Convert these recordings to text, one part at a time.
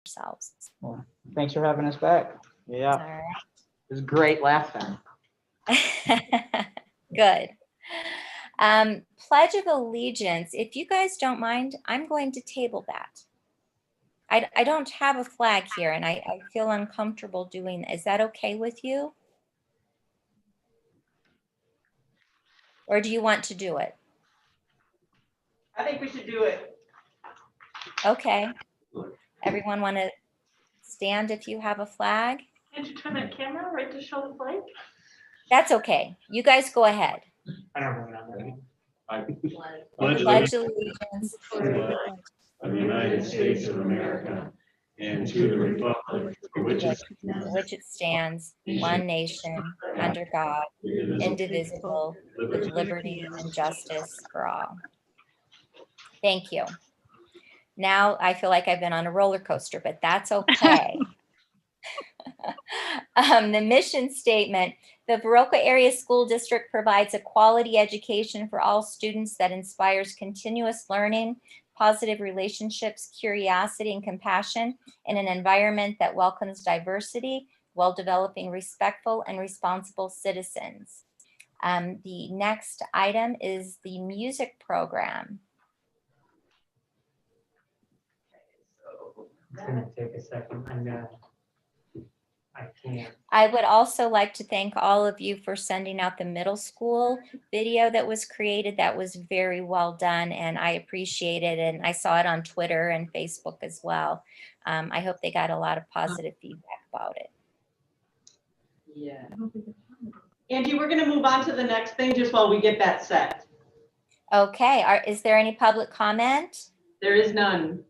ourselves. Well, thanks for having us back. Yeah, All it was great last time. right. Good. Pledge of Allegiance. If you guys don't mind, I'm going to table that. I don't have a flag here, and I feel uncomfortable doing. Is that okay with you? Or do you want to do it? I think we should do it. Okay. Everyone want to stand if you have a flag? Can't you turn that camera right to show the flag? That's okay. You guys go ahead. I don't know when I'm ready. I Pledge allegiance of the United States of America and to the republic for which it for which it stands, one nation, under God, indivisible, with liberty and justice for all. Thank you. Now I feel like I've been on a roller coaster, but that's okay. The mission statement: the Viroqua Area School District provides a quality education for all students that inspires continuous learning, positive relationships, curiosity, and compassion in an environment that welcomes diversity while developing respectful and responsible citizens. The next item is the music program. It's gonna take a second. I can't. I would also like to thank all of you for sending out the middle school video that was created. That was very well done, and I appreciate it. And I saw it on Twitter and Facebook as well. I hope they got a lot of positive feedback about it. Yeah. Angie, we're gonna move on to the next thing just while we get that set. Okay, is there any public comment? There is none.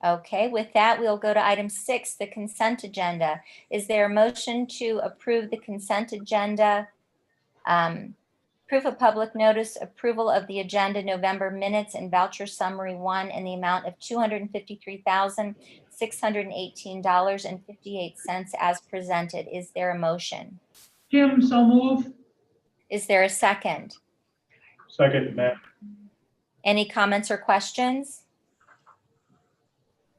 Okay, with that, we'll go to item 6, the consent agenda. Is there a motion to approve the consent agenda? Proof of public notice, approval of the agenda, November minutes, and voucher summary 1 in the amount of $253,618.58 as presented. Is there a motion? Kim, so move. Is there a second? Second, Matt. Any comments or questions?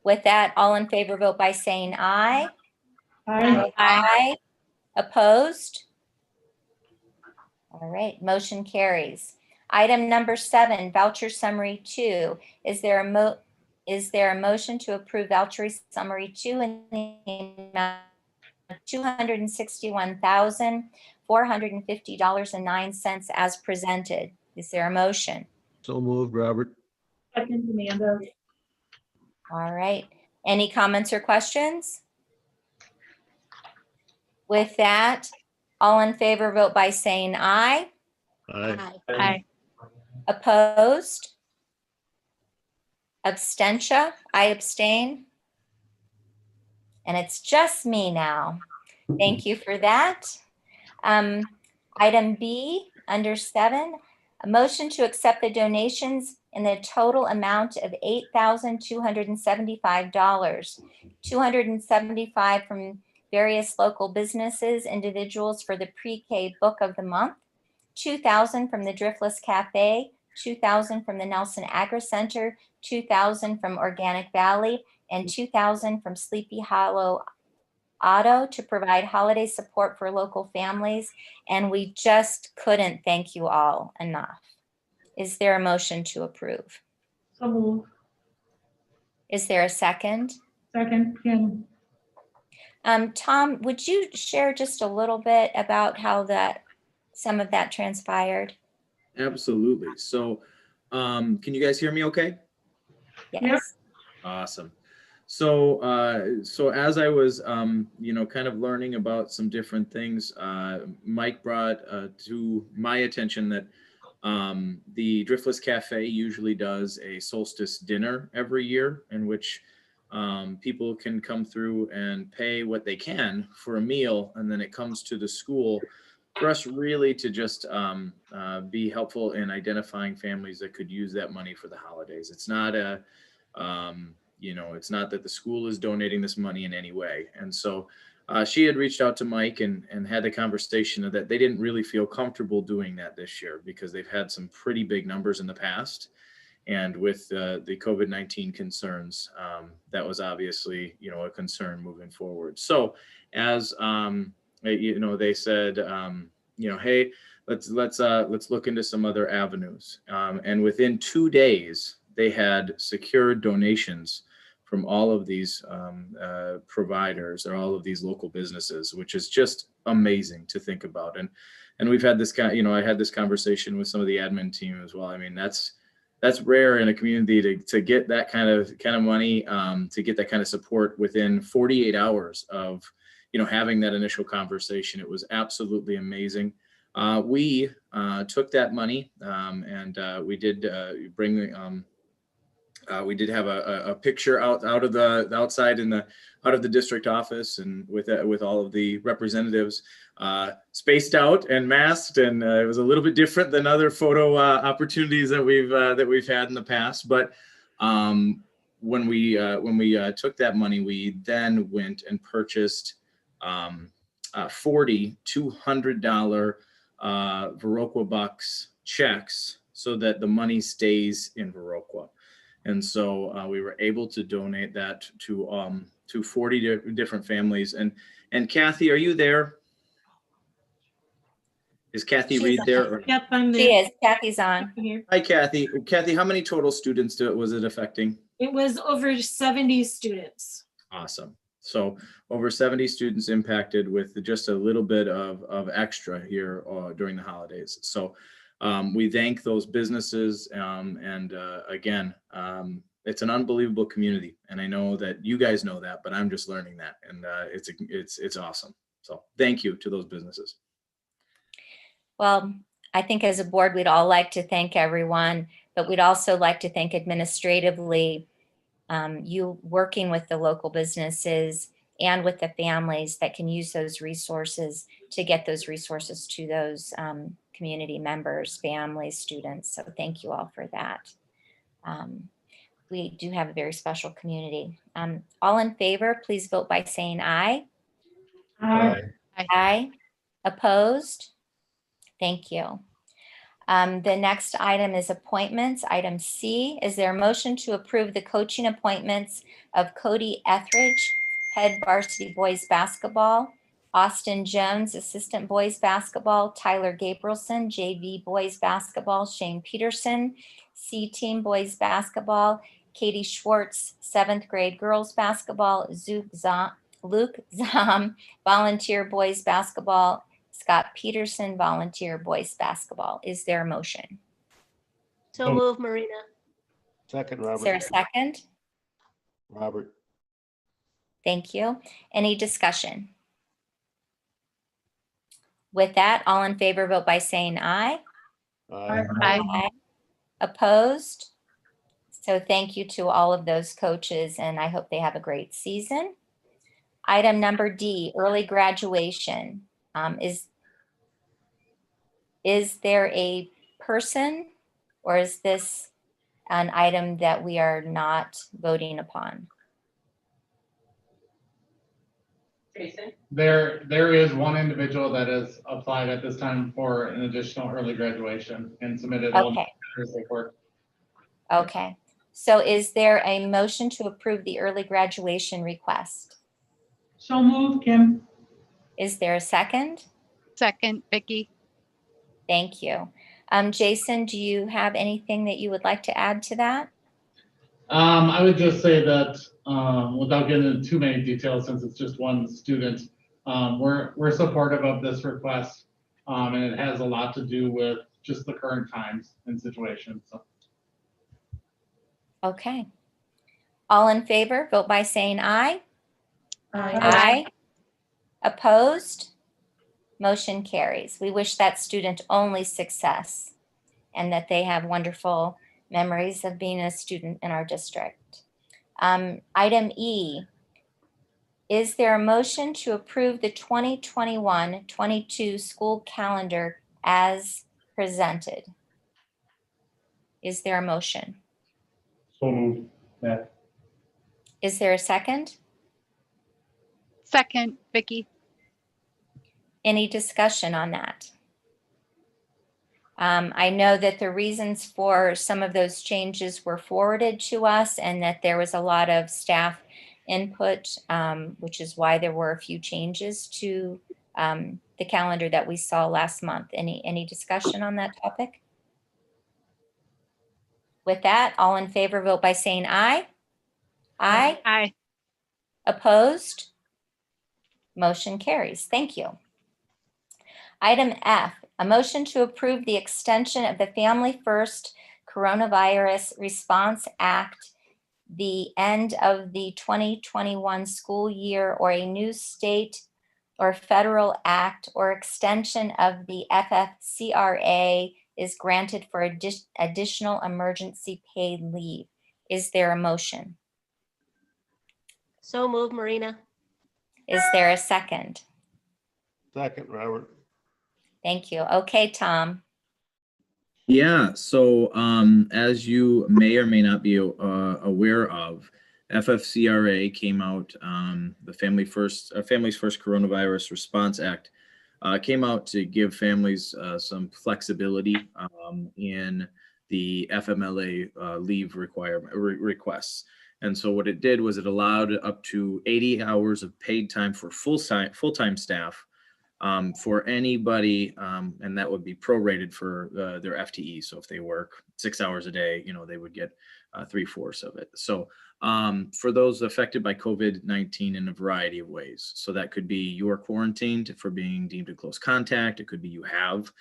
With that, all in favor vote by saying aye. Aye. Aye. Opposed? All right, motion carries. Item number 7, voucher summary 2. Is there a motion to approve voucher summary 2 in the amount of $261,450.09 as presented? Is there a motion? So moved, Robert. Second, Amanda. All right. Any comments or questions? With that, all in favor vote by saying aye. Aye. Aye. Opposed? Abstention? I abstain. And it's just me now. Thank you for that. Item B, under 7, a motion to accept the donations in the total amount of $8,275, $275 from various local businesses, individuals for the pre-K book of the month, $2,000 from the Driftless Cafe, $2,000 from the Nelson Agri Center, $2,000 from Organic Valley, and $2,000 from Sleepy Hollow Auto to provide holiday support for local families. And we just couldn't thank you all enough. Is there a motion to approve? So move. Is there a second? Second, Kim. Tom, would you share just a little bit about how some of that transpired? Absolutely. So, can you guys hear me okay? Yes. Yep. Awesome. So as I was, kind of learning about some different things, Mike brought to my attention that the Driftless Cafe usually does a solstice dinner every year in which people can come through and pay what they can for a meal, and then it comes to the school for us really to just be helpful in identifying families that could use that money for the holidays. It's not it's not that the school is donating this money in any way. And so she had reached out to Mike and had the conversation that they didn't really feel comfortable doing that this year because they've had some pretty big numbers in the past. And with the COVID-19 concerns, that was obviously, a concern moving forward. So as, they said, hey, let's look into some other avenues. And within 2 days, they had secured donations from all of these providers or all of these local businesses, which is just amazing to think about. And we've had this I had this conversation with some of the admin team as well. I mean, that's rare in a community to get that kind of money, to get that kind of support within 48 hours of, having that initial conversation. It was absolutely amazing. We took that money and we did bring we did have a picture out of the outside out of the district office, and with all of the representatives spaced out and masked, and it was a little bit different than other photo opportunities that we've had in the past. But when we took that money, we then went and purchased 40 $200 Viroqua bucks checks so that the money stays in Viroqua. And so we were able to donate that to 40 different families. And Kathy, are you there? Is Kathy She's Reed there? Or- Yep, I'm She there. is. Kathy's on. Here. Hi, Kathy. Kathy, how many total students was it affecting? It was over 70 students. Awesome. So over 70 students impacted with just a little bit of extra here during the holidays. So we thank those businesses, and again, it's an unbelievable community, and I know that you guys know that, but I'm just learning that, and it's awesome. So thank you to those businesses. Well, I think as a board, we'd all like to thank everyone, but we'd also like to thank administratively, you working with the local businesses and with the families that can use those resources to get those resources to those community members, families, students. So thank you all for that. We do have a very special community. All in favor, please vote by saying aye. Aye. Aye. Opposed? Thank you. The next item is appointments. Item C, is there a motion to approve the coaching appointments of Cody Etheridge, head varsity boys basketball, Austin Jones, assistant boys basketball, Tyler Gabrielson, JV boys basketball, Shane Peterson, C team boys basketball, Katie Schwartz, 7th grade girls basketball, Luke Zom, volunteer boys basketball, Scott Peterson, volunteer boys basketball. Is there a motion? So move, Marina. Second, Is there a Robert. second? Robert. Thank you. Any discussion? With that, all in favor, vote by saying aye. Aye. Aye. Opposed? So thank you to all of those coaches, and I hope they have a great season. Item number D, early graduation. Is there a person, or is this an item that we are not voting upon? Jason? There is one individual that has applied at this time for an additional early graduation and submitted all Okay, the paperwork. okay. So is there a motion to approve the early graduation request? So move, Kim. Is there a second? Second, Vicky. Thank you. Jason, do you have anything that you would like to add to that? I would just say that without getting into too many details, since it's just one student, we're supportive of this request, and it has a lot to do with just the current times and situation. So. Okay. All in favor, vote by saying aye. Aye. Aye. Opposed? Motion carries. We wish that student only success and that they have wonderful memories of being a student in our district. Item E, is there a motion to approve the 2021-22 school calendar as presented? Is there a motion? So moved. Yeah. Is there a second? Second, Vicky. Any discussion on that? I know that the reasons for some of those changes were forwarded to us and that there was a lot of staff input, which is why there were a few changes to the calendar that we saw last month. Any discussion on that topic? With that, all in favor, vote by saying aye. Aye. Aye. Opposed? Motion carries. Thank you. Item F, a motion to approve the extension of the Family First Coronavirus Response Act, the end of the 2021 school year, or a new state or federal act or extension of the FFCRA is granted for additional emergency paid leave. Is there a motion? So move, Marina. Is there a second? Second, Robert. Thank you. Okay, Tom. Yeah, so as you may or may not be aware of, FFCRA came out, the Families First Coronavirus Response Act came out to give families some flexibility in the FMLA leave requests. And so what it did was it allowed up to 80 hours of paid time for full-time staff for anybody, and that would be prorated for their FTE. So if they work 6 hours a day, they would get 3/4 of it. So for those affected by COVID-19 in a variety of ways. So that could be you are quarantined for being deemed a close contact. It could be you have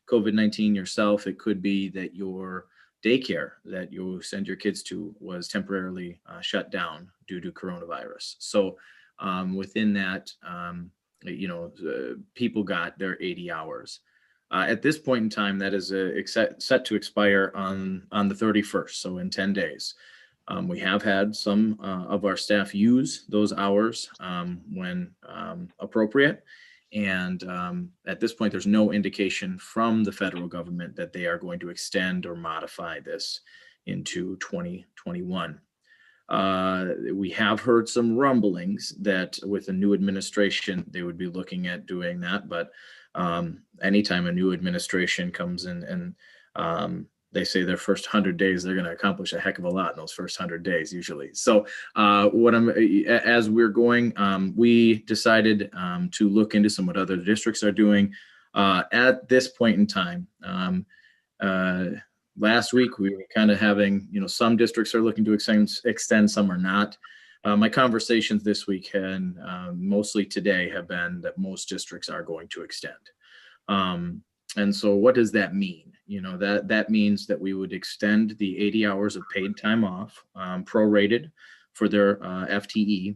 COVID-19 yourself. It could be that your daycare that you send your kids to was temporarily shut down due to coronavirus. So within that, people got their 80 hours. At this point in time, that is set to expire on the 31st, so in 10 days. We have had some of our staff use those hours when appropriate. And at this point, there's no indication from the federal government that they are going to extend or modify this into 2021. We have heard some rumblings that with a new administration, they would be looking at doing that. But anytime a new administration comes in and they say their first 100 days, they're going to accomplish a heck of a lot in those first 100 days usually. So as we're going, we decided to look into some what other districts are doing at this point in time. Last week, we were kind of having, some districts are looking to extend, some are not. My conversations this week and mostly today have been that most districts are going to extend. And so what does that mean? That means that we would extend the 80 hours of paid time off, prorated for their FTE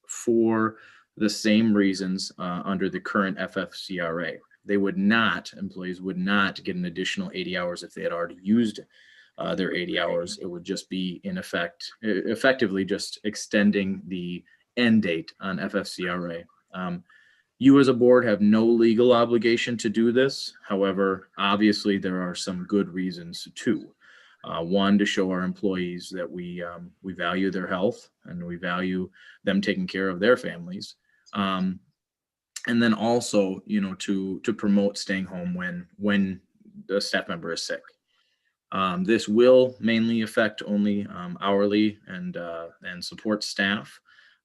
for the same reasons under the current FFCRA. Employees would not get an additional 80 hours if they had already used their 80 hours. It would just be effectively just extending the end date on FFCRA. You as a board have no legal obligation to do this. However, obviously there are some good reasons to. One, to show our employees that we value their health and we value them taking care of their families. And then also, to promote staying home when the staff member is sick. This will mainly affect only hourly and support staff,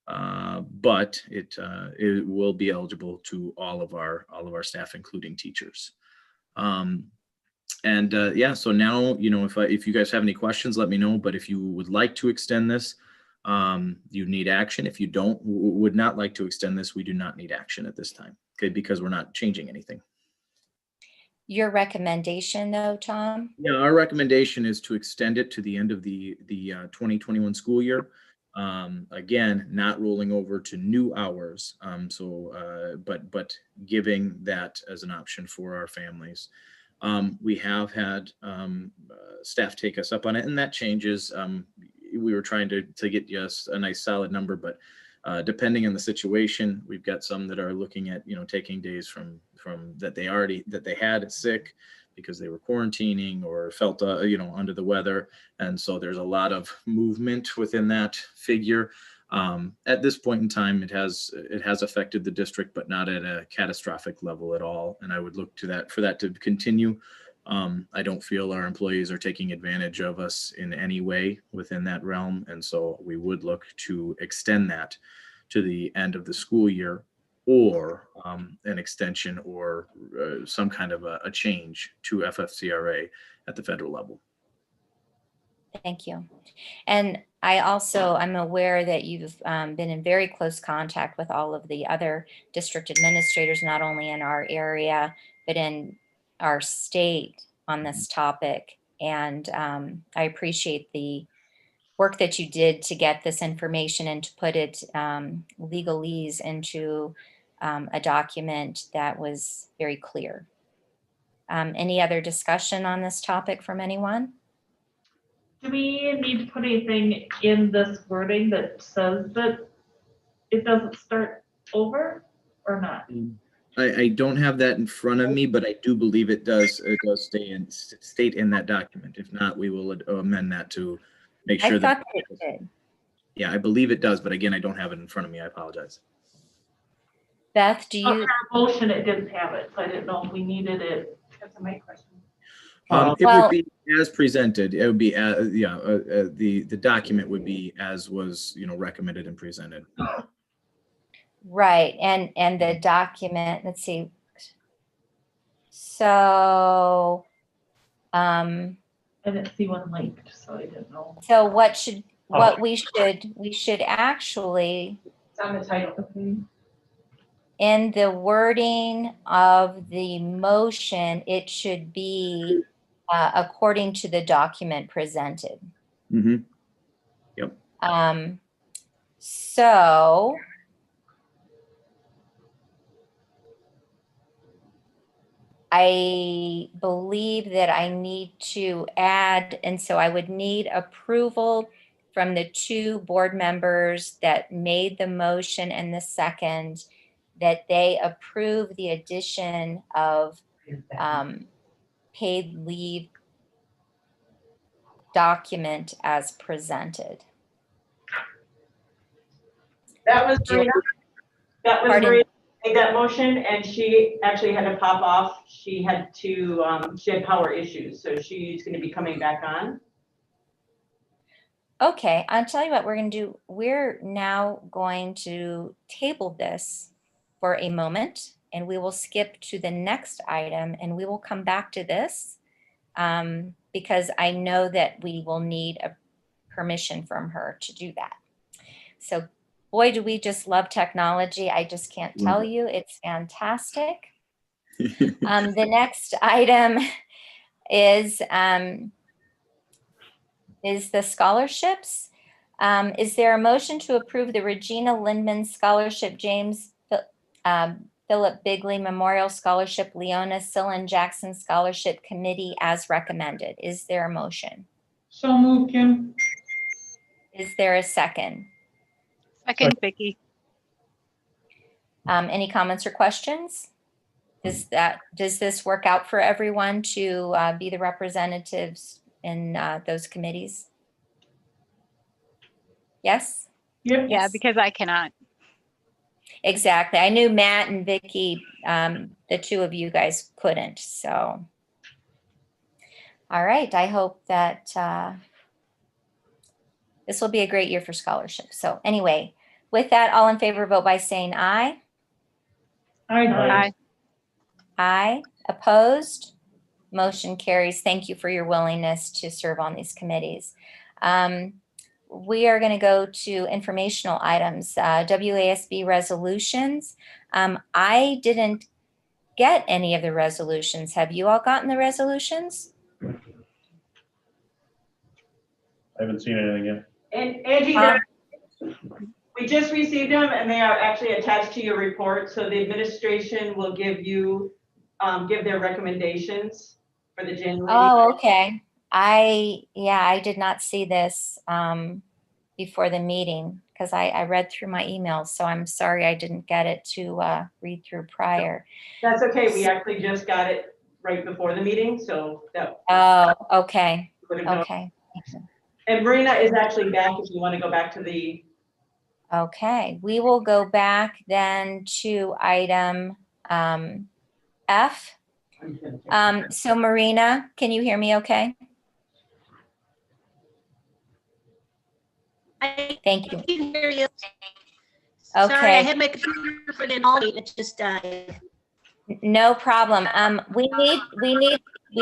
but it will be eligible to all of our staff, including teachers. So now, if you guys have any questions, let me know. But if you would like to extend this, you need action. If you would not like to extend this, we do not need action at this time, okay, because we're not changing anything. Your recommendation though, Tom? Yeah, our recommendation is to extend it to the end of the 2021 school year. Again, not rolling over to new hours. But giving that as an option for our families. We have had staff take us up on it, and that changes. We were trying to get just a nice solid number, but depending on the situation, we've got some that are looking at taking days from that they had sick because they were quarantining or felt under the weather, and so there's a lot of movement within that figure. At this point in time, it has affected the district, but not at a catastrophic level at all. And I would look to that for that to continue I don't feel our employees are taking advantage of us in any way within that realm. And so we would look to extend that to the end of the school year, or an extension or some kind of a change to FFCRA at the federal level. Thank you. And I'm aware that you've been in very close contact with all of the other district administrators, not only in our area, but in our state on this topic. And I appreciate the work that you did to get this information and to put it legalese into a document that was very clear. Any other discussion on this topic from anyone? Do we need to put anything in this wording that says that it doesn't start over or not? I don't have that in front of me, but I do believe it does state in that document. If not, we will amend that to make sure I that. thought it did. Yeah, I believe it does, but again, I don't have it in front of me. I apologize. Beth, do On you? our motion, it didn't have it, so I didn't know if we needed it. That's a my question. It Well- would be as presented. It would be, the document would be as was, recommended and presented. Right, and the document, let's see. So, I didn't see one linked, so I didn't know. so what we should actually, It's on the title. in the wording of the motion, it should be according to the document presented. Mm-hmm. So I believe that I need to add, and so I would need approval from the two board members that made the motion and the second, that they approve the addition of paid leave document as presented. That was Do you- Marina. That was Pardon? Marina made that motion, and she actually had to pop off. She had power issues, so she's gonna be coming back on. Okay, I'll tell you what we're going to do. We're now going to table this for a moment, and we will skip to the next item, and we will come back to this because I know that we will need a permission from her to do that. So boy, do we just love technology. I just can't tell you. It's fantastic. The next item is the scholarships. Is there a motion to approve the Regina Lindman Scholarship, James Philip Bigley Memorial Scholarship, Leona Sillen Jackson Scholarship Committee as recommended? Is there a motion? So move, Kim. Is there a second? Second, Vicky. Any comments or questions? Does this work out for everyone to be the representatives in those committees? Yes? Yep. Yeah, because I cannot. Exactly. I knew Matt and Vicky, the two of you guys couldn't, so. All right, I hope that this will be a great year for scholarships. So anyway, with that, all in favor, vote by saying aye. Aye. Aye. Opposed? Motion carries. Thank you for your willingness to serve on these committees. We are going to go to informational items, WASB resolutions. I didn't get any of the resolutions. Have you all gotten the resolutions? I haven't seen anything yet. And Angie, we just received them, and they are actually attached to your report, so the administration will give their recommendations for the January. Oh, okay. I did not see this before the meeting because I read through my emails, so I'm sorry I didn't get it to read through prior. That's okay, we actually just got it right before the meeting, so that. Oh, okay, would have known. okay, And Marina is actually back if you want to go back to the. okay. We will go back then to item F. So Marina, can you hear me okay? I Thank you. can hear you. Sorry, I Okay, had my computer for the all, it just died. no problem. We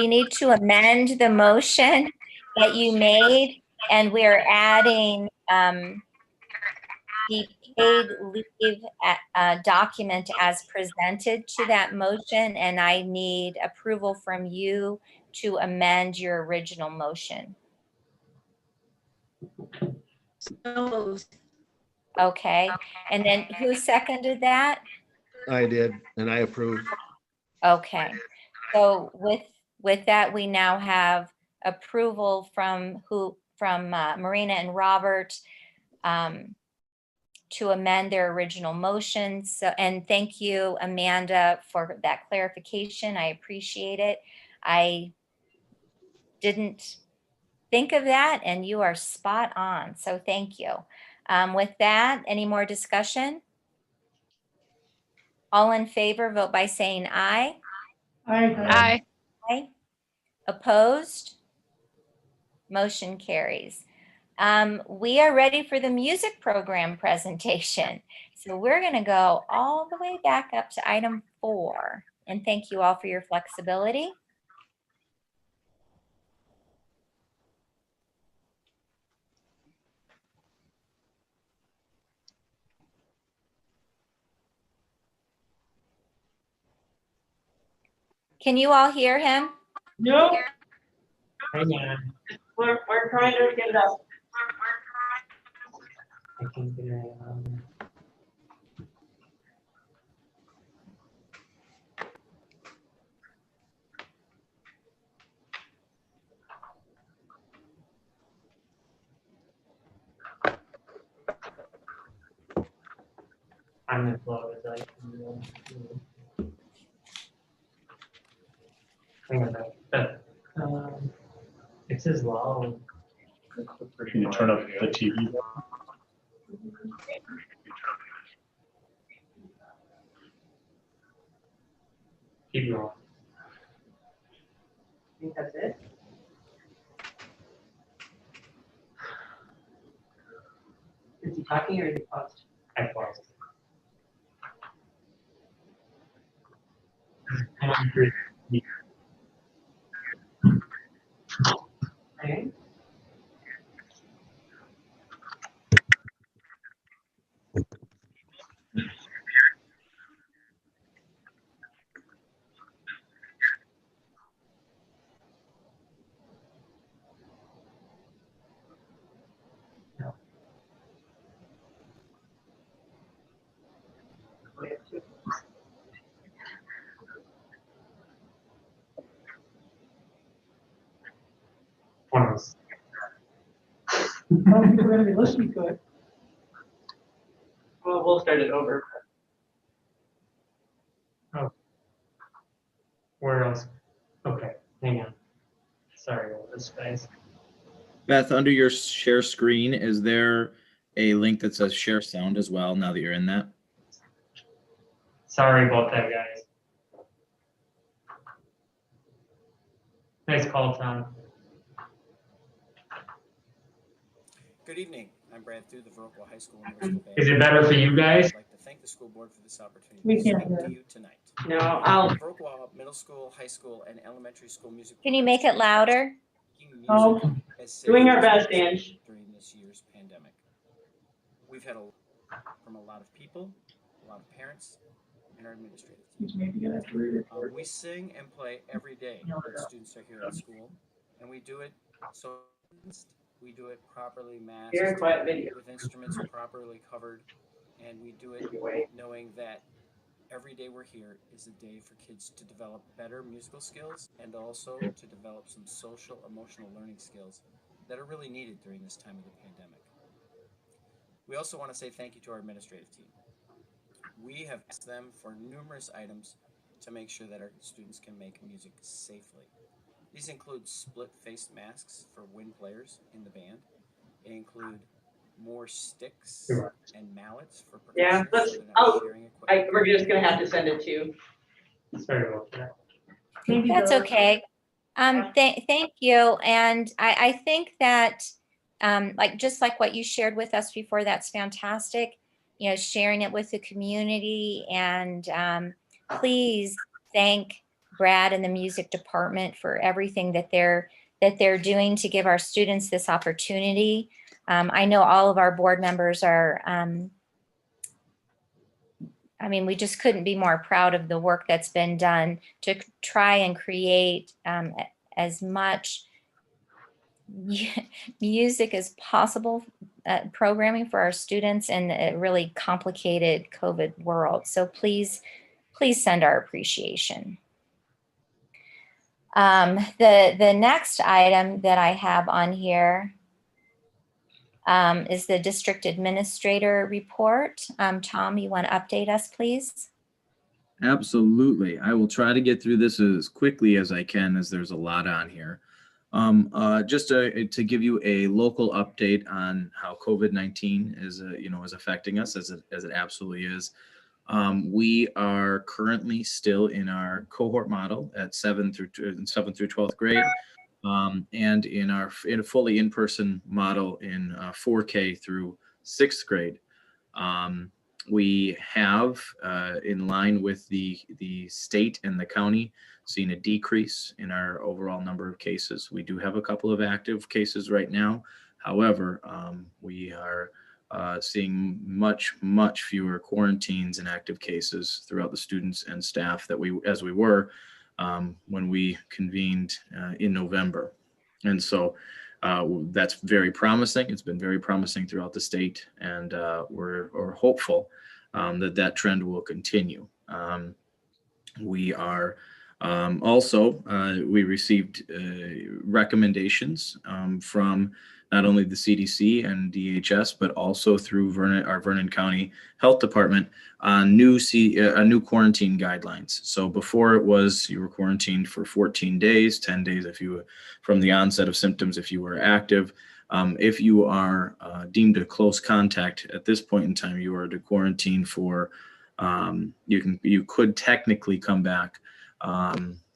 need to amend the motion that you made, and we're adding, the paid leave document as presented to that motion, and I need approval from you to amend your original motion. So moved. Okay, and then who seconded that? I did, and I approve. Okay, so with that, we now have approval from Marina and Robert to amend their original motions. So, and thank you, Amanda, for that clarification. I appreciate it. I didn't think of that, and you are spot on. So thank you. With that, any more discussion? All in favor, vote by saying aye. Aye. Aye. Opposed? Motion carries. We are ready for the music program presentation. So we're going to go all the way back up to item 4. And thank you all for your flexibility. Can you all hear him? No. Hang on. We're trying to get it up. I can't get it. I'm gonna flow as I can. Hang on, it says low. Can you turn up the TV? Keep going. I think that's it. Is he talking or is he paused? I paused. Okay. One of us. I don't think we're gonna be listening to it. Well, we'll start it over. Oh. Where else? Okay, hang on. Sorry about this, guys. Beth, under your share screen, is there a link that says share sound as well now that you're in that? Sorry about that, guys. Nice call, Tom. Good evening. I'm Brad Thu, the Viroqua High School Universal Band. Is it better for you guys? I'd like to thank the school board for this opportunity We to can't speak hear. to you tonight. No, I'll. Viroqua Middle School, High School, and Elementary School music. Can you make it louder? Making music Oh. as safe Doing our as best, possible Ange. during this year's pandemic. We've had from a lot of people, a lot of parents, and our administrative team. Maybe you have to re-record. We sing and play every day when students are here at school, and we do it so we do it properly masked, Very quiet video. with instruments properly covered, and we do it knowing that every day we're here is a day for kids to develop better musical skills and also to develop some social, emotional learning skills that are really needed during this time of the pandemic. We also want to say thank you to our administrative team. We have asked them for numerous items to make sure that our students can make music safely. These include split-face masks for wind players in the band. They include more sticks and mallets for Yeah, percussionists let's. so they're not sharing equipment. We're just gonna have to send it to you. Sorry about that. Maybe That's those- okay. Thank you. And I think that, just like what you shared with us before, that's fantastic. You know, sharing it with the community, and please thank Brad and the music department for everything that they're doing to give our students this opportunity. I know all of our board members are, we just couldn't be more proud of the work that's been done to try and create as much music as possible, programming for our students in a really complicated COVID world. So please send our appreciation. The next item that I have on here is the district administrator report. Tom, you want to update us, please? Absolutely. I will try to get through this as quickly as I can, as there's a lot on here. Just to give you a local update on how COVID-19 is affecting us, as it absolutely is. We are currently still in our cohort model at 7th through 12th grade, and in a fully in-person model in 4K through 6th grade. We have, in line with the state and the county, seen a decrease in our overall number of cases. We do have a couple of active cases right now. However, we are seeing much fewer quarantines and active cases throughout the students and staff as we were when we convened in November. And so that's very promising. It's been very promising throughout the state, and we're hopeful that trend will continue. We are we received recommendations from not only the CDC and DHS, but also through our Vernon County Health Department on new quarantine guidelines. So before it was, you were quarantined for 14 days, 10 days from the onset of symptoms if you were active. If you are deemed a close contact at this point in time, you are to quarantine for, you could technically come back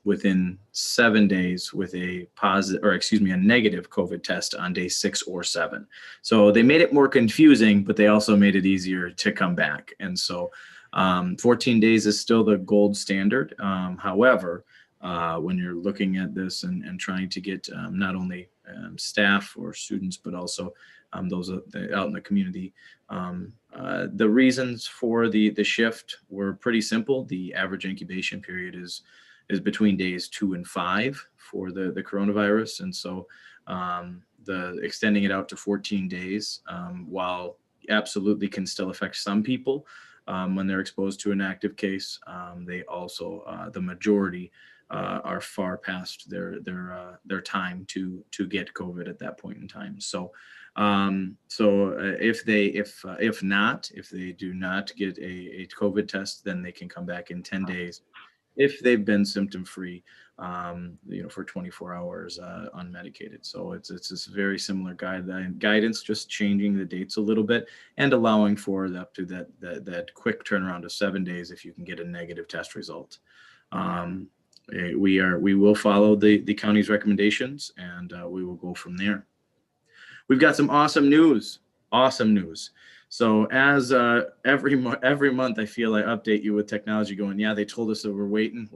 within 7 days with a negative COVID test on day 6 or 7. So they made it more confusing, but they also made it easier to come back. And so 14 days is still the gold standard. However, when you're looking at this and trying to get not only staff or students, but also those out in the community, the reasons for the shift were pretty simple. The average incubation period is between days 2 and 5 for the coronavirus. And so the extending it out to 14 days, while absolutely can still affect some people when they're exposed to an active case, they also, the majority are far past their time to get COVID at that point in time. So if they do not get a COVID test, then they can come back in 10 days if they've been symptom-free, for 24 hours unmedicated. So it's this very similar guidance, just changing the dates a little bit and allowing for up to that quick turnaround of 7 days if you can get a negative test result. We will follow the county's recommendations, and we will go from there. We've got some awesome news. So as every month, I feel I update you with technology going, yeah, they told us that we're waiting.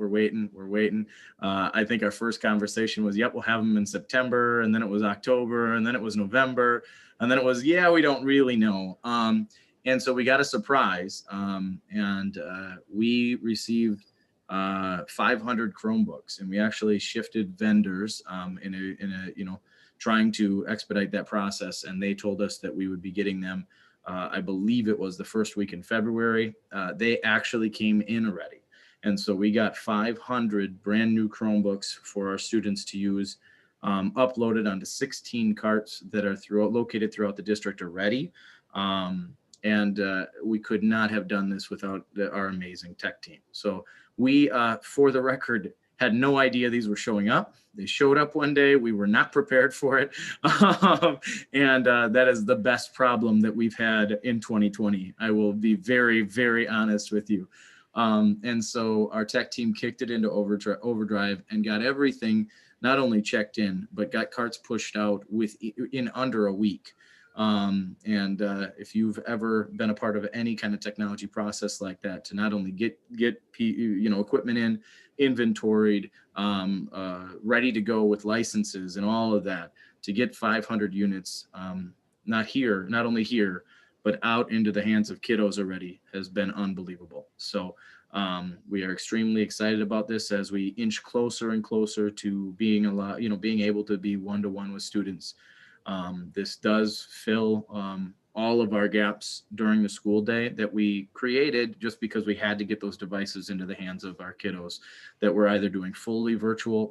I think our first conversation was, yep, we'll have them in September, and then it was October, and then it was November, and then it was, yeah, we don't really know. And so we got a surprise, and we received 500 Chromebooks, and we actually shifted vendors in a trying to expedite that process, and they told us that we would be getting them. I believe it was the first week in February. They actually came in already. And so we got 500 brand new Chromebooks for our students to use, uploaded onto 16 carts that are located throughout the district already. And we could not have done this without our amazing tech team. So we, for the record, had no idea these were showing up. They showed up one day. We were not prepared for it. And that is the best problem that we've had in 2020. I will be very, very honest with you. And so our tech team kicked it into overdrive and got everything not only checked in, but got carts pushed out in under a week. If you've ever been a part of any kind of technology process like that, to not only get equipment in, inventoried, ready to go with licenses and all of that, to get 500 units, not only here, but out into the hands of kiddos already, has been unbelievable. So we are extremely excited about this as we inch closer and closer to being able to be one-to-one with students. This does fill all of our gaps during the school day that we created just because we had to get those devices into the hands of our kiddos that were either doing fully virtual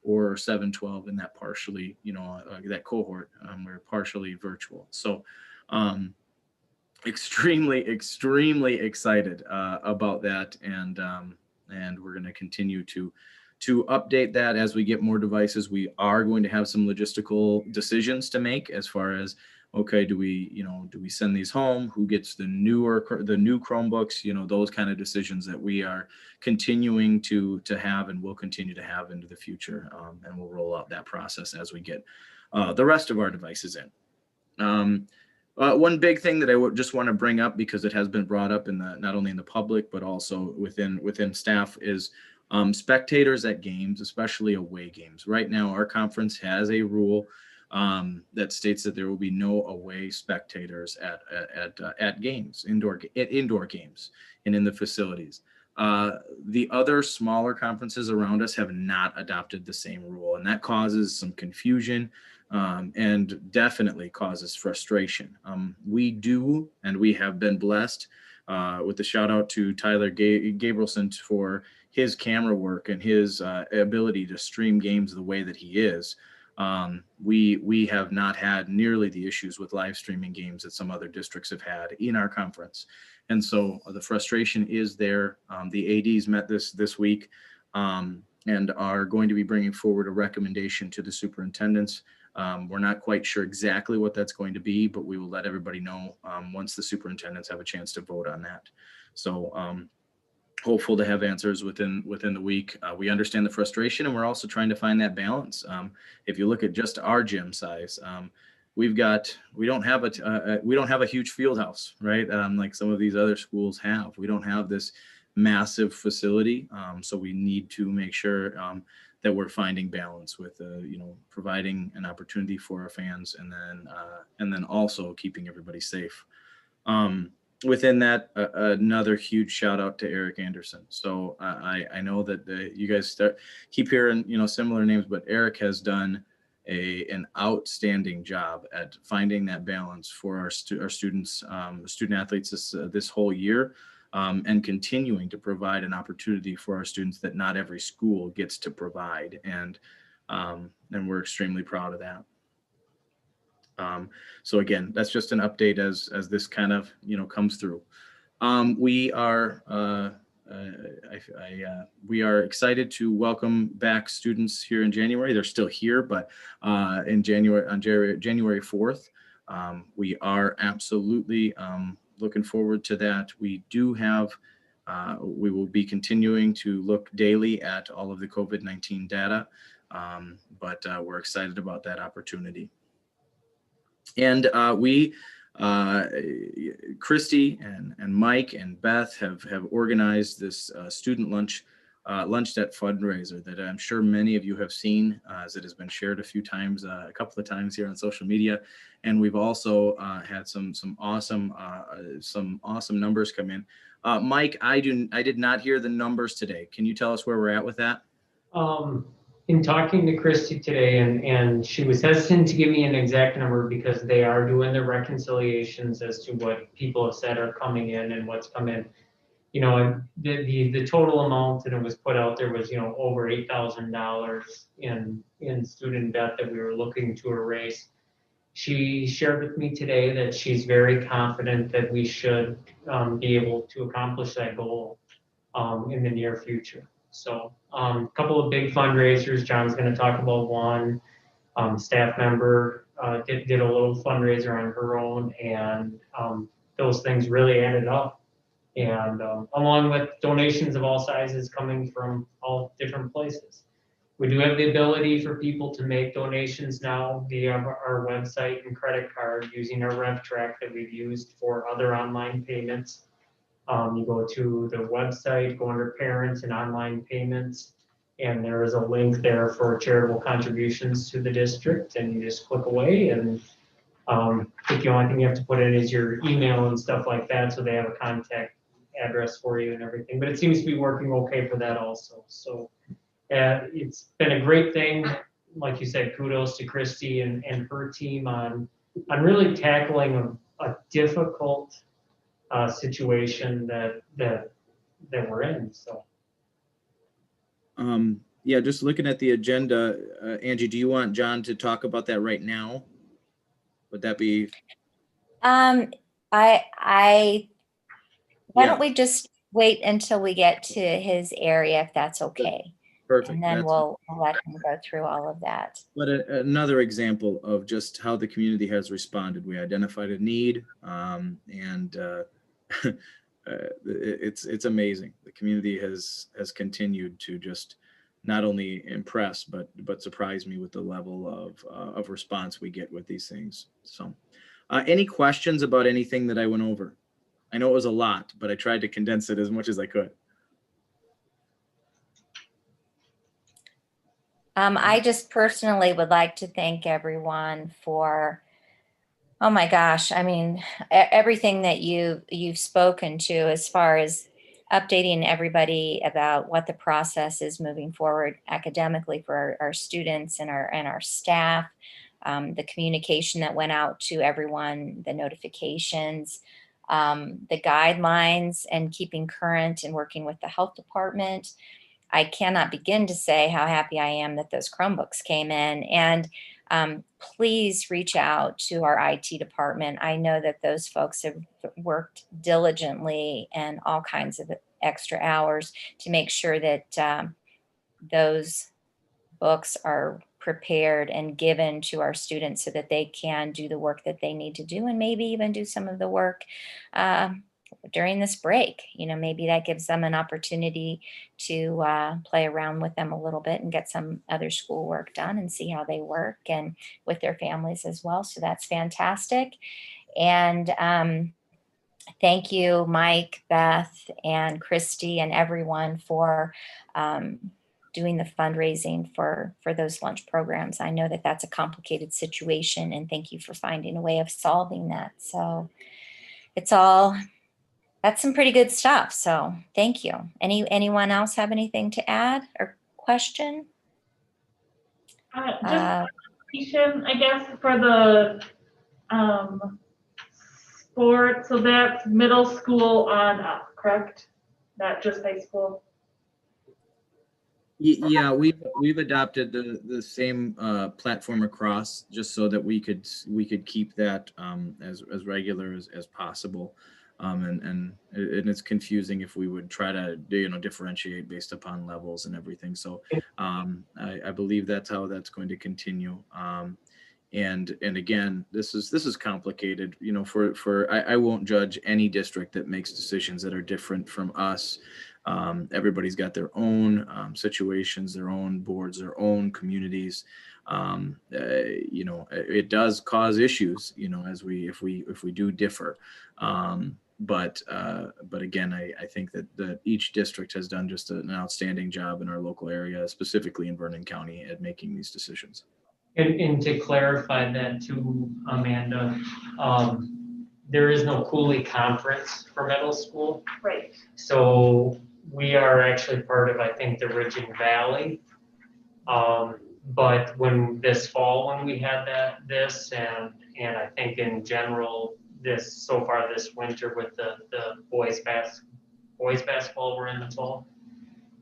or 712 in that partially, that cohort, we're partially virtual. So extremely excited about that, and we're going to continue to update that as we get more devices. We are going to have some logistical decisions to make as far as, okay, do we send these home? Who gets the new Chromebooks? Those kind of decisions that we are continuing to have and will continue to have into the future, and we'll roll out that process as we get the rest of our devices in. One big thing that I would just want to bring up, because it has been brought up not only in the public but also within staff, is spectators at games, especially away games. Right now, our conference has a rule that states that there will be no away spectators at games, indoor games, and in the facilities. The other smaller conferences around us have not adopted the same rule, and that causes some confusion. And definitely causes frustration. We do, and we have been blessed with the shout out to Tyler Gabrielson for his camera work and his ability to stream games the way that he is. We have not had nearly the issues with live streaming games that some other districts have had in our conference. And so the frustration is there. The ADs met this week and are going to be bringing forward a recommendation to the superintendents. We're not quite sure exactly what that's going to be, but we will let everybody know once the superintendents have a chance to vote on that. So hopeful to have answers within the week. We understand the frustration, and we're also trying to find that balance. If you look at just our gym size, we don't have a huge field house, right? Like some of these other schools have. We don't have this massive facility, so we need to make sure that we're finding balance with, providing an opportunity for our fans, and then also keeping everybody safe. Within that, another huge shout out to Eric Anderson. So I know that you guys keep hearing similar names, but Eric has done an outstanding job at finding that balance for our students, student athletes this whole year. And continuing to provide an opportunity for our students that not every school gets to provide, and we're extremely proud of that. So again, that's just an update as this kind of comes through. We are excited to welcome back students here in January. They're still here, but in January 4th, we are absolutely looking forward to that. We do have, we will be continuing to look daily at all of the COVID-19 data, but we're excited about that opportunity. And Christy and Mike and Beth have organized this student lunch fundraiser that I'm sure many of you have seen, as it has been shared a couple of times here on social media. And we've also had some awesome numbers come in. Mike, I did not hear the numbers today. Can you tell us where we're at with that? In talking to Christy today, and she was hesitant to give me an exact number because they are doing the reconciliations as to what people have said are coming in and what's come in. The total amount that it was put out there was, over $8,000 in student debt that we were looking to erase. She shared with me today that she's very confident that we should be able to accomplish that goal in the near future. So a couple of big fundraisers. John's going to talk about one. Staff member did a little fundraiser on her own, and those things really added up. And along with donations of all sizes coming from all different places. We do have the ability for people to make donations now via our website and credit card using our RevTrack that we've used for other online payments. You go to the website, go under parents and online payments, and there is a link there for charitable contributions to the district, and you just click away. And I think the only thing you have to put in is your email and stuff like that, so they have a contact address for you and everything. But it seems to be working okay for that also. So it's been a great thing. Like you said, kudos to Christy and her team on really tackling a difficult situation that we're in. So. Yeah, just looking at the agenda, Angie, do you want John to talk about that right now? Would that be? Why don't we just wait until we get to his area, if that's okay? Perfect. And then we'll let him go through all of that. But another example of just how the community has responded. We identified a need, and it's amazing. The community has continued to just not only impress but surprise me with the level of response we get with these things. So, any questions about anything that I went over? I know it was a lot, but I tried to condense it as much as I could. I just personally would like to thank everyone for, oh my gosh, I mean, everything that you've spoken to as far as updating everybody about what the process is moving forward academically for our students and our staff, the communication that went out to everyone, the notifications, the guidelines, and keeping current and working with the health department. I cannot begin to say how happy I am that those Chromebooks came in. And please reach out to our IT department. I know that those folks have worked diligently and all kinds of extra hours to make sure that those books are prepared and given to our students so that they can do the work that they need to do, and maybe even do some of the work during this break. You know, maybe that gives them an opportunity to play around with them a little bit and get some other schoolwork done and see how they work, and with their families as well. So that's fantastic. And thank you, Mike, Beth, and Christy, and everyone for doing the fundraising for those lunch programs. I know that that's a complicated situation, and thank you for finding a way of solving that. So that's some pretty good stuff. So thank you. Anyone else have anything to add or question? Just clarification, I guess, for the sport. So that's middle school on up, correct? Not just high school. Yeah, we've adopted the same platform across, just so that we could keep that as regular as possible. And it's confusing if we would try to differentiate based upon levels and everything. So I believe that's how that's going to continue. And again, this is complicated. I won't judge any district that makes decisions that are different from us. Everybody's got their own situations, their own boards, their own communities. It does cause issues, if we do differ. But again, I think that each district has done just an outstanding job in our local area, specifically in Vernon County, at making these decisions. And to clarify that too, Amanda, there is no Cooley Conference for middle school. Right. So we are actually part of, I think, the Ridging Valley. But when this fall, when we had this, and I think in general, this winter with the boys basketball we're in the fall,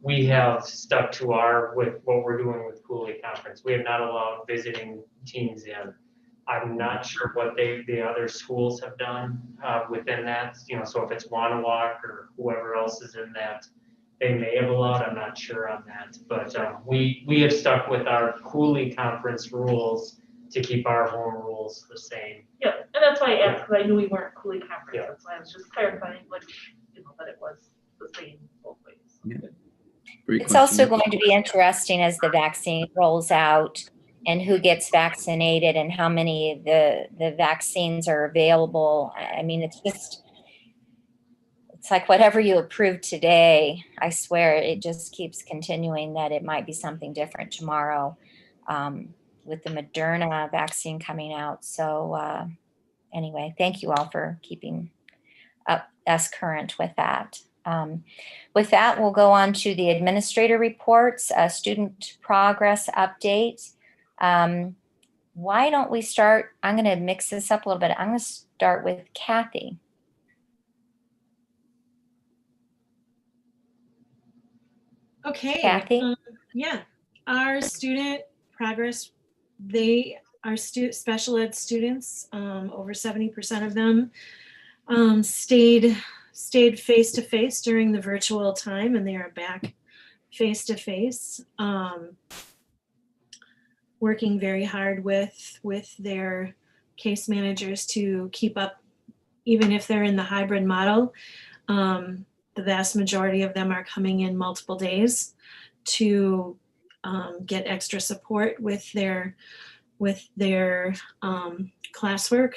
we have stuck to with what we're doing with Cooley Conference. We have not allowed visiting teams in. I'm not sure what the other schools have done within that. So if it's Wanawak or whoever else is in that, they may have allowed. I'm not sure on that. But we have stuck with our Cooley Conference rules to keep our home rules the same. Yeah, and that's why I asked, because I knew we weren't Cooley Conference. That's why I was just clarifying which that it was the same both ways. Yeah. Great It's question. also going to be interesting as the vaccine rolls out and who gets vaccinated and how many of the vaccines are available. I mean, it's like whatever you approve today, I swear it just keeps continuing that it might be something different tomorrow with the Moderna vaccine coming out. So anyway, thank you all for keeping us current with that. With that, we'll go on to the administrator reports, student progress update. Why don't we start? I'm going to mix this up a little bit. I'm going to start with Kathy. Okay. Kathy? Yeah, our student progress, they are special ed students, over 70% of them stayed face-to-face during the virtual time, and they are back face-to-face, working very hard with their case managers to keep up, even if they're in the hybrid model. The vast majority of them are coming in multiple days to get extra support with their classwork,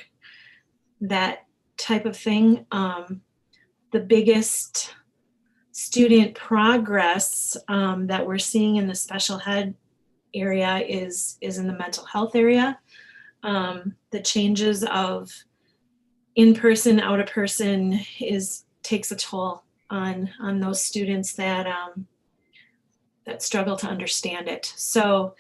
that type of thing. The biggest student progress that we're seeing in the special ed area is in the mental health area. The changes of in-person, out-of-person takes a toll on those students that struggle to understand it. So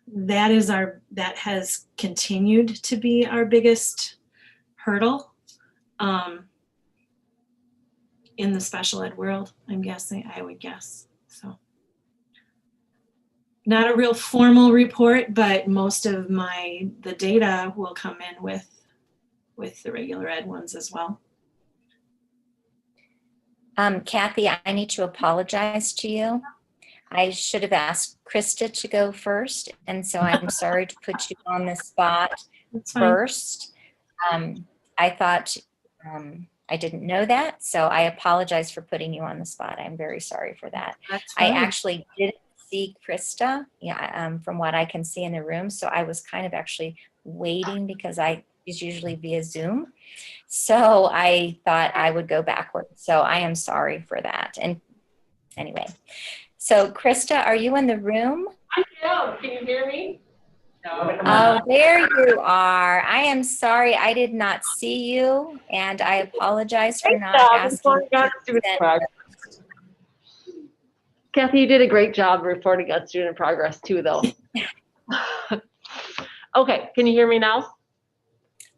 that has continued to be our biggest hurdle in the special ed world, I would guess. So not a real formal report, but most of the data will come in with the regular ed ones as well. Kathy, I need to apologize to you. I should have asked Krista to go first, and so I'm sorry to put you on the spot first. I thought I didn't know that, so I apologize for putting you on the spot. I'm very sorry for that. I actually didn't see Krista, from what I can see in the room, so I was kind of actually waiting because I is usually via Zoom. So I thought I would go backwards. So I am sorry for that. And anyway, so Krista, are you in the room? I am. Can you hear me? No. Oh, there you are. I am sorry. I did not see you, and I apologize for not asking. Kathy, you did a great job reporting on student progress too, though. Okay, can you hear me now?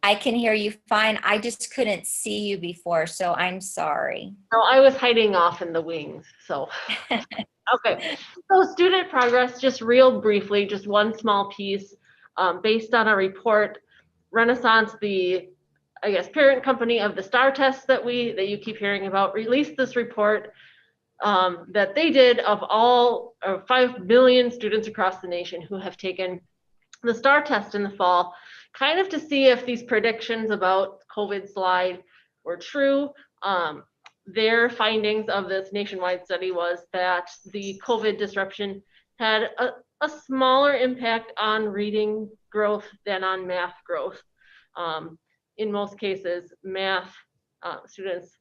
I can hear you fine. I just couldn't see you before, so I'm sorry. No, I was hiding off in the wings, so. Okay, so student progress, just real briefly, just one small piece, based on a report, Renaissance, the, I guess, parent company of the STAR test that you keep hearing about, released this report that they did of all 5 million students across the nation who have taken the STAR test in the fall, kind of to see if these predictions about COVID slide were true. Their findings of this nationwide study was that the COVID disruption had a smaller impact on reading growth than on math growth. In most cases, math students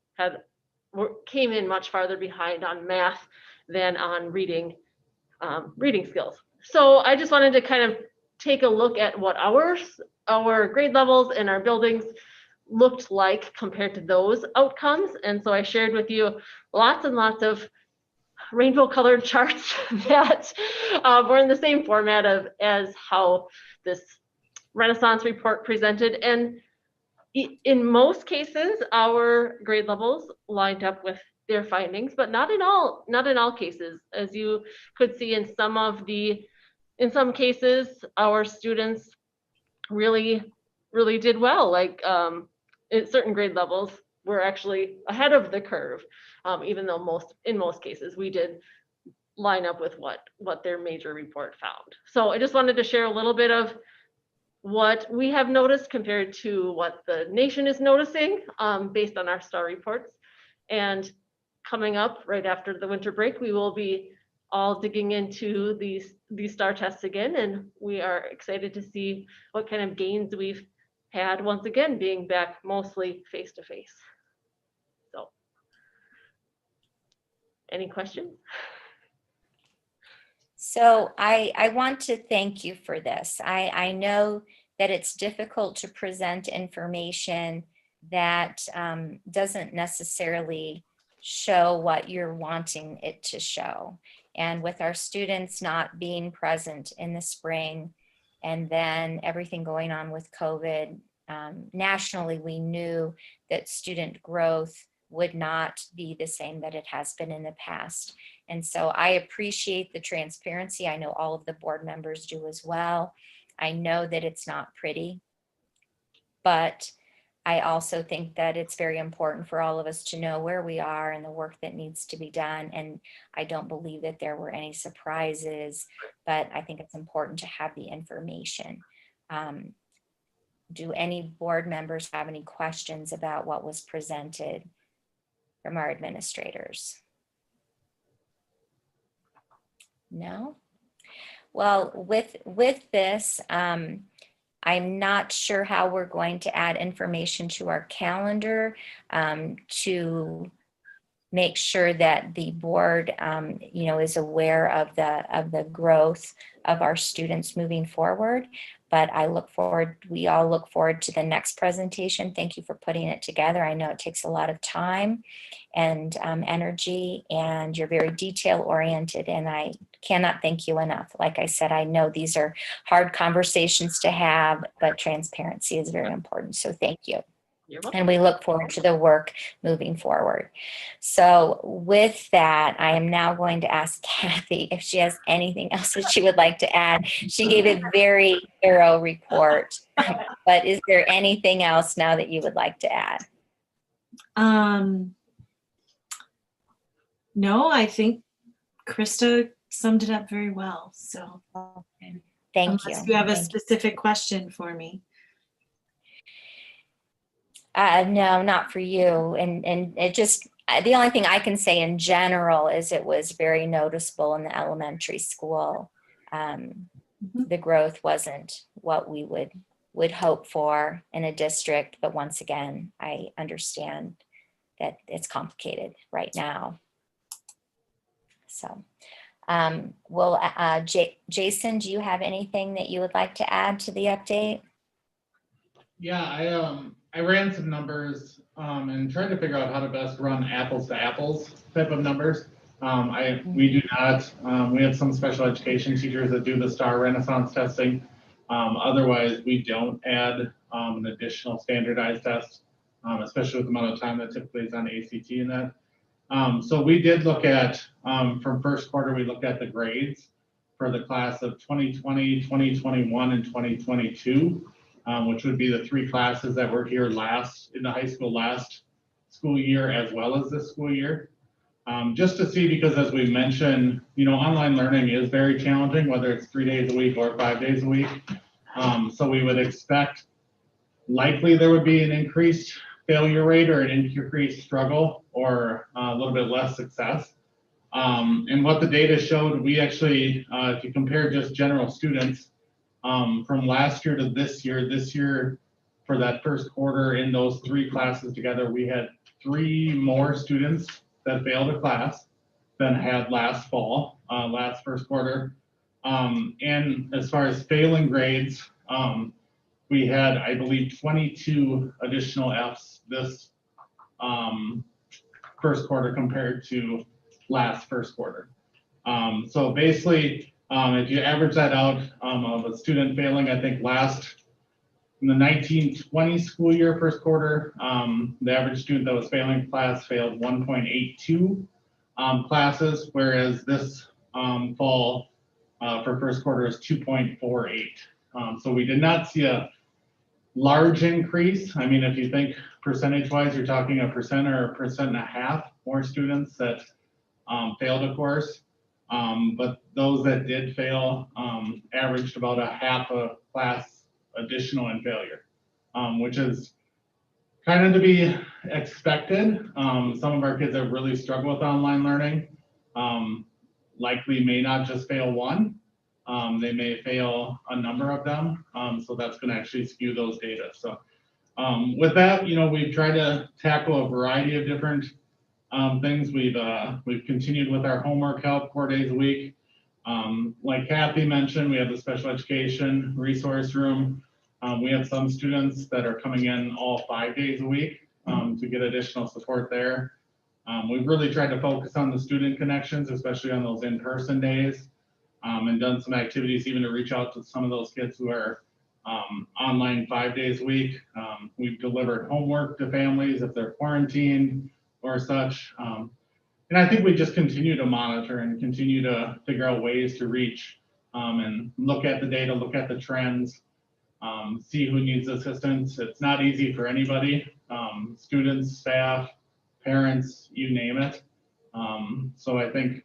came in much farther behind on math than on reading skills. So I just wanted to kind of take a look at what our grade levels and our buildings looked like compared to those outcomes. And so I shared with you lots and lots of rainbow colored charts that were in the same format as how this Renaissance report presented. And in most cases, our grade levels lined up with their findings, but not in all cases. As you could see in some cases, our students really did well. Like at certain grade levels, we're actually ahead of the curve, even though in most cases we did line up with what their major report found. So I just wanted to share a little bit of what we have noticed compared to what the nation is noticing based on our STAR reports. And coming up right after the winter break, we will be all digging into these STAR tests again, and we are excited to see what kind of gains we've had once again being back mostly face-to-face. So, any questions? So I want to thank you for this. I know that it's difficult to present information that doesn't necessarily show what you're wanting it to show. And with our students not being present in the spring, and then everything going on with COVID, nationally, we knew that student growth would not be the same that it has been in the past. And so I appreciate the transparency. I know all of the board members do as well. I know that it's not pretty, but I also think that it's very important for all of us to know where we are and the work that needs to be done. And I don't believe that there were any surprises, but I think it's important to have the information. Do any board members have any questions about what was presented from our administrators? No? Well, with this, I'm not sure how we're going to add information to our calendar to make sure that the board, is aware of the growth of our students moving forward. But we all look forward to the next presentation. Thank you for putting it together. I know it takes a lot of time and energy, and you're very detail oriented, and I cannot thank you enough. Like I said, I know these are hard conversations to have, but transparency is very important. So thank you. And we look forward to the work moving forward. So with that, I am now going to ask Kathy if she has anything else that she would like to add. She gave a very thorough report, but is there anything else now that you would like to add? No, I think Krista summed it up very well. So thank you. Unless you have a specific question for me. No, not for you. And it just, the only thing I can say in general is it was very noticeable in the elementary school. The growth wasn't what we would hope for in a district, but once again, I understand that it's complicated right now. So, Jason, do you have anything that you would like to add to the update? Yeah, I ran some numbers and tried to figure out how to best run apples to apples type of numbers. We do not. We have some special education teachers that do the STAR Renaissance testing. Otherwise, we don't add an additional standardized test, especially with the amount of time that typically is on ACT and that. So we did look at, from first quarter, we looked at the grades for the class of 2020, 2021, and 2022. Which would be the three classes that were here in the high school last school year as well as this school year. Just to see, because as we mentioned, online learning is very challenging, whether it's 3 days a week or 5 days a week. So we would expect likely there would be an increased failure rate or an increased struggle or a little bit less success. And what the data showed, we actually, if you compare just general students, from last year to this year for that first quarter in those three classes together, we had 3 more students that failed a class than had last fall, last first quarter. And as far as failing grades, we had, I believe, 22 additional Fs this first quarter compared to last first quarter. So basically, if you average that out of a student failing, I think in the 1920 school year first quarter, the average student that was failing class failed 1.82 classes, whereas this fall for first quarter is 2.48. So we did not see a large increase. I mean, if you think percentage-wise, you're talking 1% or 1.5% more students that failed a course. But those that did fail averaged about a half a class additional in failure, which is kind of to be expected. Some of our kids have really struggled with online learning. Likely may not just fail one. They may fail a number of them. So that's going to actually skew those data. So with that, we've tried to tackle a variety of different things. We've continued with our homework help 4 days a week. Like Kathy mentioned, we have the special education resource room. We have some students that are coming in all 5 days a week to get additional support there. We've really tried to focus on the student connections, especially on those in-person days, and done some activities even to reach out to some of those kids who are online 5 days a week. We've delivered homework to families if they're quarantined or such. And I think we just continue to monitor and continue to figure out ways to reach and look at the data, look at the trends, see who needs assistance. It's not easy for anybody, students, staff, parents, you name it. So I think,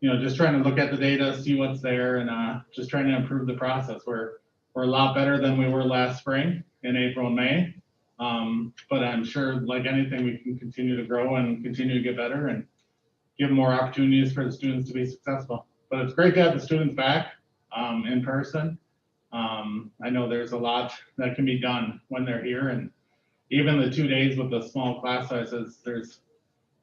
just trying to look at the data, see what's there, and just trying to improve the process. We're a lot better than we were last spring in April and May. But I'm sure, like anything, we can continue to grow and continue to get better and give more opportunities for the students to be successful. But it's great to have the students back in person. I know there's a lot that can be done when they're here, and even the 2 days with the small class sizes,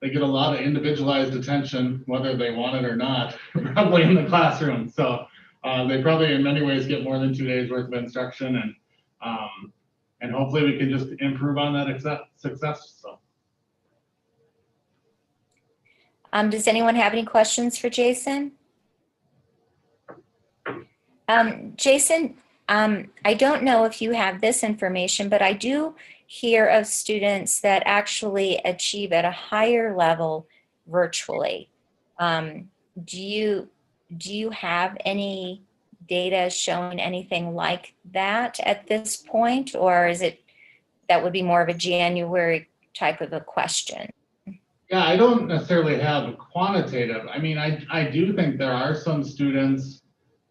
they get a lot of individualized attention, whether they want it or not, probably in the classroom. So they probably in many ways get more than 2 days worth of instruction, and hopefully we can just improve on that success. So. Does anyone have any questions for Jason? Jason, I don't know if you have this information, but I do hear of students that actually achieve at a higher level virtually. Do you have any data showing anything like that at this point, or is it that would be more of a January type of a question? Yeah, I don't necessarily have quantitative. I mean, I do think there are some students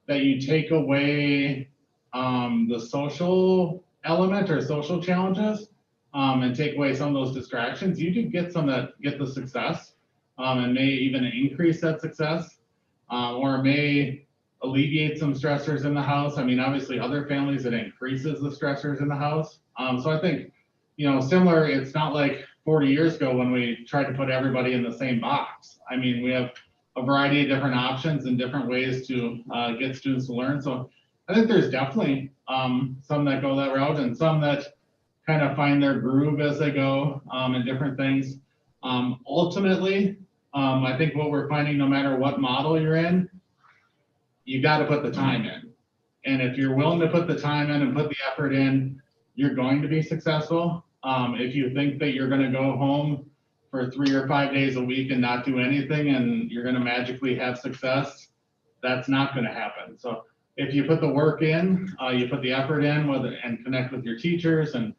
that you take away the social element or social challenges and take away some of those distractions. You do get some that get the success and may even increase that success or may alleviate some stressors in the house. I mean, obviously other families, it increases the stressors in the house. So I think, similar, it's not like 40 years ago when we tried to put everybody in the same box. I mean, we have a variety of different options and different ways to get students to learn. So I think there's definitely some that go that route and some that kind of find their groove as they go and different things. Ultimately, I think what we're finding, no matter what model you're in, you got to put the time in. And if you're willing to put the time in and put the effort in, you're going to be successful. If you think that you're going to go home for 3 or 5 days a week and not do anything and you're going to magically have success, that's not going to happen. So if you put the work in, you put the effort in, and connect with your teachers and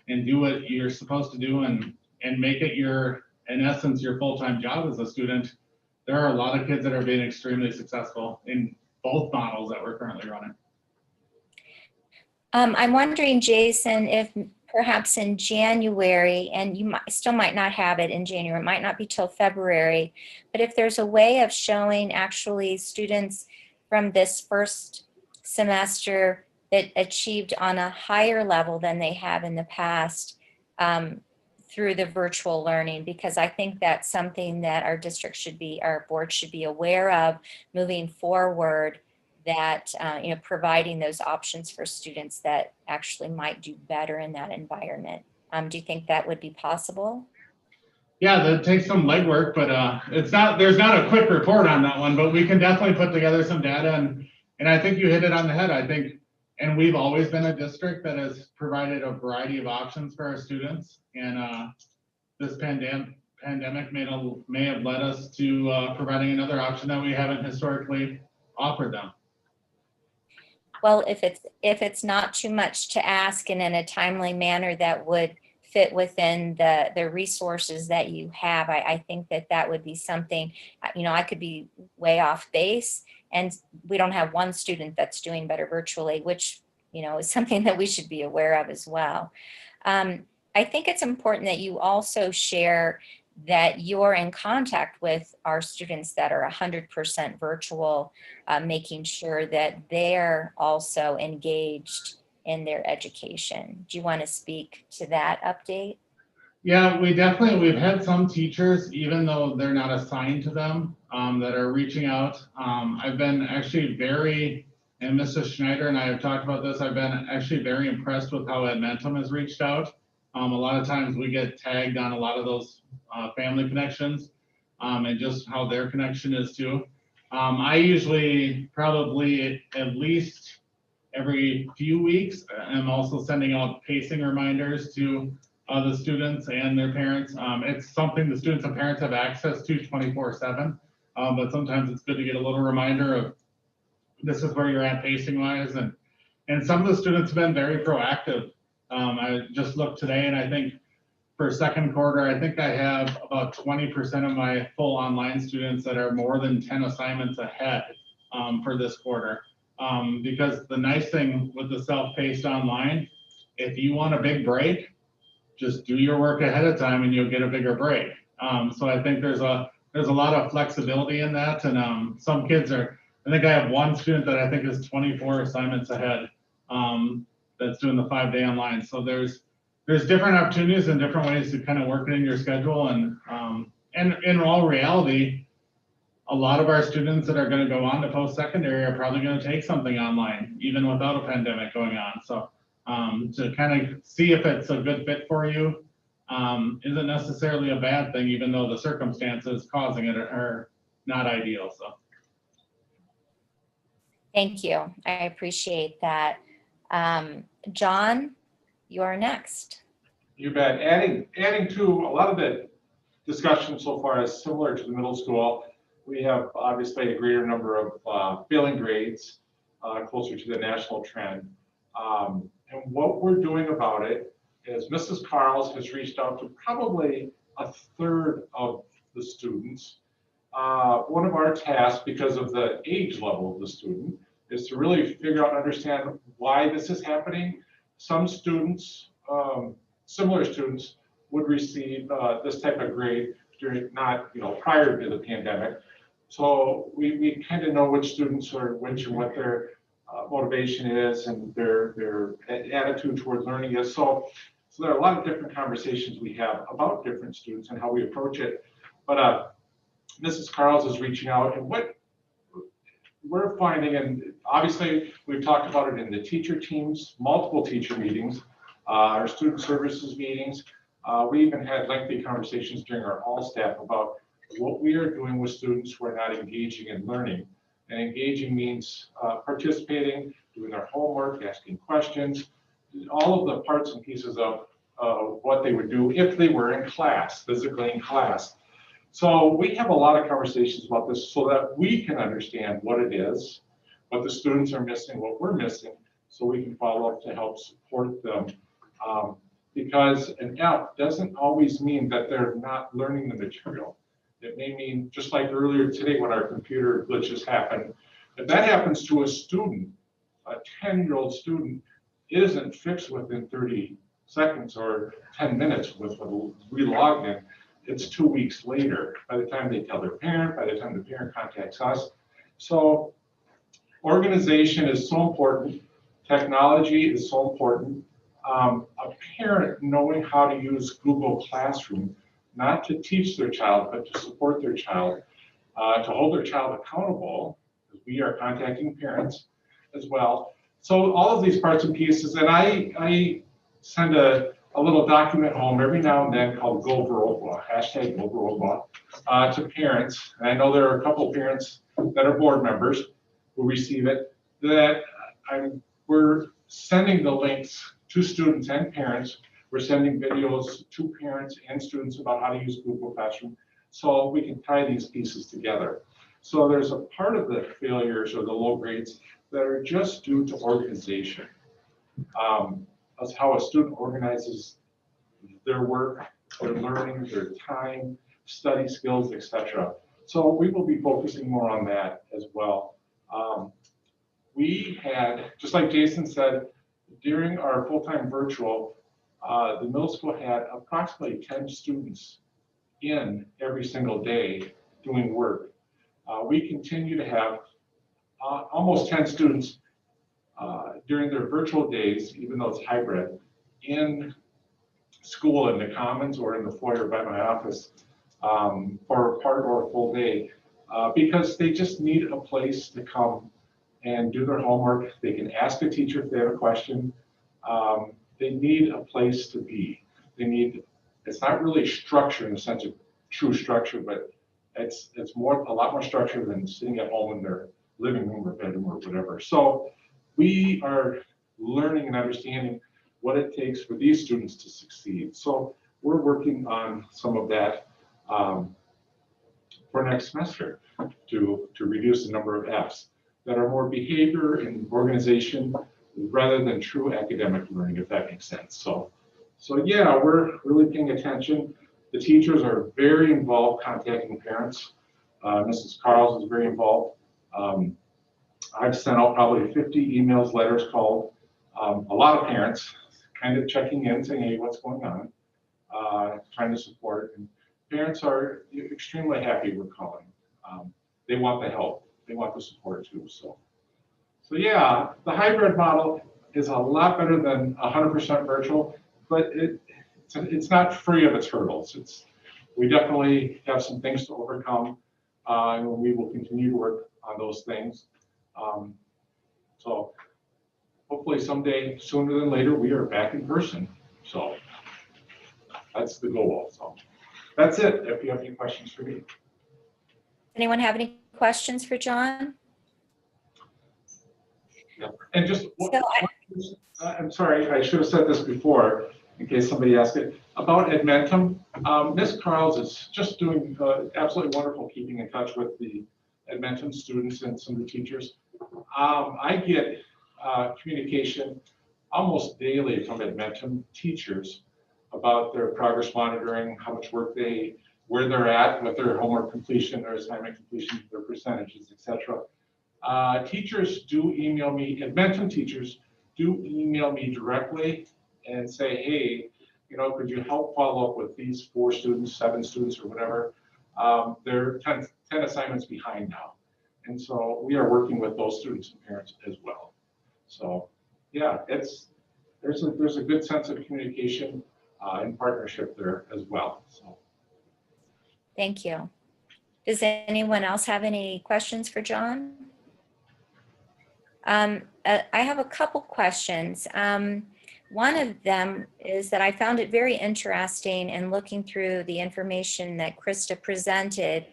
do what you're supposed to do and make it in essence, your full-time job as a student, there are a lot of kids that are being extremely successful in both models that we're currently running. I'm wondering, Jason, if perhaps in January, and you still might not have it in January, it might not be till February, but if there's a way of showing actually students from this first semester that achieved on a higher level than they have in the past through the virtual learning, because I think that's something that our board should be aware of moving forward, that providing those options for students that actually might do better in that environment. Do you think that would be possible? Yeah, that takes some legwork, but there's not a quick report on that one, but we can definitely put together some data, and I think you hit it on the head. I think, and we've always been a district that has provided a variety of options for our students, and this pandemic may have led us to providing another option that we haven't historically offered them. Well, if it's not too much to ask and in a timely manner that would fit within the resources that you have, I think that would be something, I could be way off base, and we don't have one student that's doing better virtually, which is something that we should be aware of as well. I think it's important that you also share that you're in contact with our students that are 100% virtual, making sure that they're also engaged in their education. Do you want to speak to that update? Yeah, we've had some teachers, even though they're not assigned to them, that are reaching out. I've been actually and Mrs. Schneider and I have talked about this, I've been actually very impressed with how Edmentum has reached out. A lot of times we get tagged on a lot of those family connections, and just how their connection is too. I usually probably at least every few weeks am also sending out pacing reminders to the students and their parents. It's something the students and parents have access to 24/7, but sometimes it's good to get a little reminder of this is where you're at pacing wise. And some of the students have been very proactive. I just looked today and I think for second quarter, I think I have about 20% of my full online students that are more than 10 assignments ahead for this quarter. Because the nice thing with the self-paced online, if you want a big break, just do your work ahead of time and you'll get a bigger break. So I think there's a lot of flexibility in that. And some kids I think I have one student that I think is 24 assignments ahead, that's doing the 5-day online. So there's different opportunities and different ways to kind of work it in your schedule. And in all reality, a lot of our students that are going to go on to post-secondary are probably going to take something online, even without a pandemic going on. So to kind of see if it's a good fit for you isn't necessarily a bad thing, even though the circumstances causing it are not ideal. So. Thank you. I appreciate that. John, you're next. You bet. Adding to a lot of the discussion so far is similar to the middle school. We have obviously a greater number of failing grades, closer to the national trend. And what we're doing about it is Mrs. Carls has reached out to probably a third of the students. One of our tasks, because of the age level of the student, is to really figure out and understand why this is happening. Some students, similar students, would receive this type of grade prior to the pandemic. So we kind of know which students are which and what their motivation is and their attitude toward learning is. So there are a lot of different conversations we have about different students and how we approach it. But Mrs. Carls is reaching out, and what we're finding, and obviously we've talked about it in the teacher teams, multiple teacher meetings, our student services meetings. We even had lengthy conversations during our all staff about what we are doing with students who are not engaging in learning. And engaging means participating, doing their homework, asking questions, all of the parts and pieces of what they would do if they were in class, physically in class. So we have a lot of conversations about this so that we can understand what it is, what the students are missing, what we're missing, so we can follow up to help support them. Because an F doesn't always mean that they're not learning the material. It may mean, just like earlier today when our computer glitches happened, if that happens to a student, a 10-year-old student isn't fixed within 30 seconds or 10 minutes with a re-logged in. It's 2 weeks later by the time they tell their parent, by the time the parent contacts us. So organization is so important. Technology is so important. A parent knowing how to use Google Classroom, not to teach their child, but to support their child, to hold their child accountable, because we are contacting parents as well. So all of these parts and pieces, and I send a little document home every now and then called Go Viroqua, hashtag Go Viroqua, to parents. And I know there are a couple of parents that are board members who receive it, that we're sending the links to students and parents. We're sending videos to parents and students about how to use Google Classroom so we can tie these pieces together. So there's a part of the failures or the low grades that are just due to organization. That's how a student organizes their work, their learning, their time, study skills, etc. So we will be focusing more on that as well. We had, just like Jason said, during our full-time virtual, the middle school had approximately 10 students in every single day doing work. We continue to have almost 10 students during their virtual days, even though it's hybrid, in school in the commons or in the foyer by my office for a part or a full day because they just need a place to come and do their homework. They can ask a teacher if they have a question. They need a place to be. They need, it's not really structure in the sense of true structure, but it's more, a lot more structure than sitting at home in their living room or bedroom or whatever. So we are learning and understanding what it takes for these students to succeed. So we're working on some of that for next semester to reduce the number of Fs that are more behavior and organization rather than true academic learning, if that makes sense. So yeah, we're really paying attention. The teachers are very involved contacting parents. Mrs. Carls is very involved. I've sent out probably 50 emails, letters, calls, a lot of parents kind of checking in, saying, hey, what's going on? Trying to support. And parents are extremely happy we're calling. They want the help. They want the support too. So yeah, the hybrid model is a lot better than 100% virtual, but it's not free of its hurdles. We definitely have some things to overcome, and we will continue to work on those things. So hopefully someday, sooner than later, we are back in person. So that's the goal. So that's it. If you have any questions for me. Anyone have any questions for John? Yeah. And just, I'm sorry, I should have said this before in case somebody asked it. About Edmentum, Ms. Carls is just doing absolutely wonderful keeping in touch with the Edmentum students and some of the teachers. I get communication almost daily from Edmentum teachers about their progress monitoring, how much work where they're at with their homework completion, their assignment completion, their percentages, etc. Teachers do email me, Edmentum teachers do email me directly and say, hey, could you help follow up with these 4 students, 7 students or whatever? They're 10 assignments behind now. And so we are working with those students and parents as well. So yeah, there's a good sense of communication and partnership there as well. So. Thank you. Does anyone else have any questions for John? I have a couple questions. One of them is that I found it very interesting in looking through the information that Krista presented,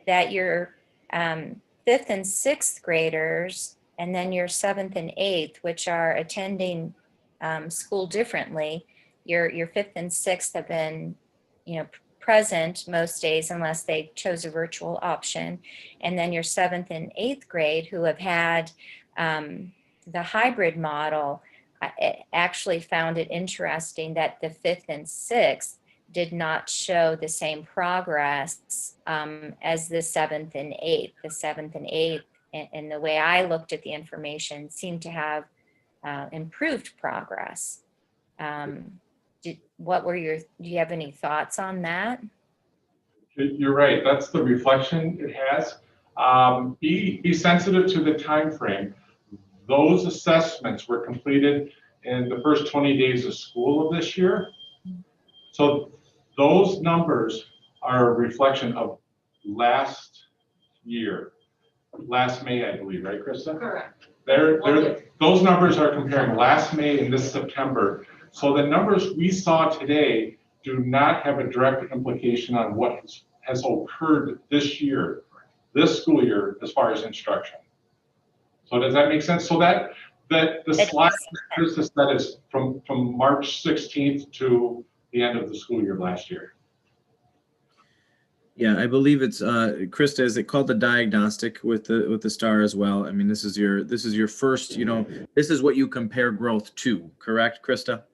that your 5th and 6th graders, and then your 7th and 8th, which are attending school differently, your 5th and 6th have been, present most days unless they chose a virtual option. And then your 7th and 8th grade who have had the hybrid model, I actually found it interesting that the 5th and 6th did not show the same progress as the 7th and 8th. The 7th and 8th, and the way I looked at the information, seemed to have improved progress. Do you have any thoughts on that? You're right. That's the reflection it has. Be sensitive to the time frame. Those assessments were completed in the first 20 days of school of this year. So those numbers are a reflection of last year, last May, I believe, right, Krista? Correct. Those numbers are comparing last May and this September. So the numbers we saw today do not have a direct implication on what has occurred this year, this school year, as far as instruction. So does that make sense? So that the slide that is from March 16th to the end of the school year last year. Yeah, I believe it's Krista. Is it called the diagnostic with the star as well? I mean, this is your first. This is what you compare growth to, correct, Krista?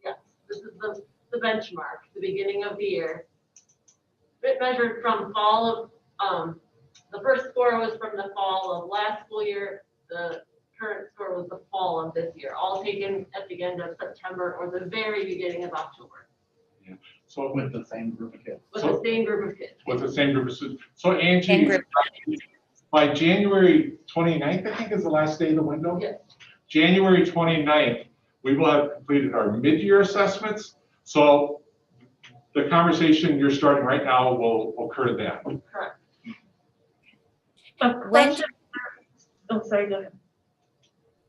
Yes, this is the benchmark, the beginning of the year. It measured from fall of the first score was from the fall of last school year. The current score was the fall of this year, all taken at the end of September or the very beginning of October, So With the same group of kids. with the same group of kids. with the same group of students. So Same Angie, group. by January 29th, I think is the last day of the window? Yes. January 29th, we will have completed our mid-year assessments. So the conversation you're starting right now will occur then. Correct. A When, question. Oh, sorry, go ahead.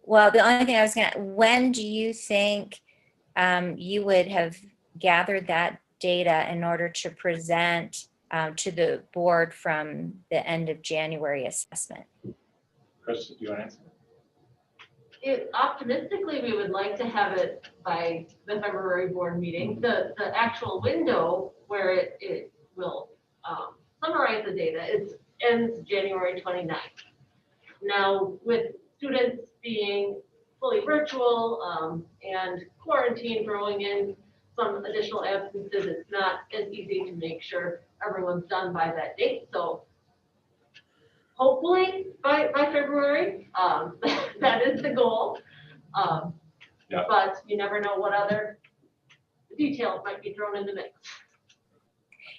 well, the only thing I was when do you think you would have gathered that data in order to present to the board from the end of January assessment? Chris, do you want to answer? Optimistically, we would like to have it by the February board meeting. The actual window where it will summarize the data ends January 29th. Now, with students being fully virtual and quarantine throwing in some additional absences, it's not as easy to make sure everyone's done by that date. So hopefully by February, that is the goal. Yeah. But you never know what other details might be thrown in the mix.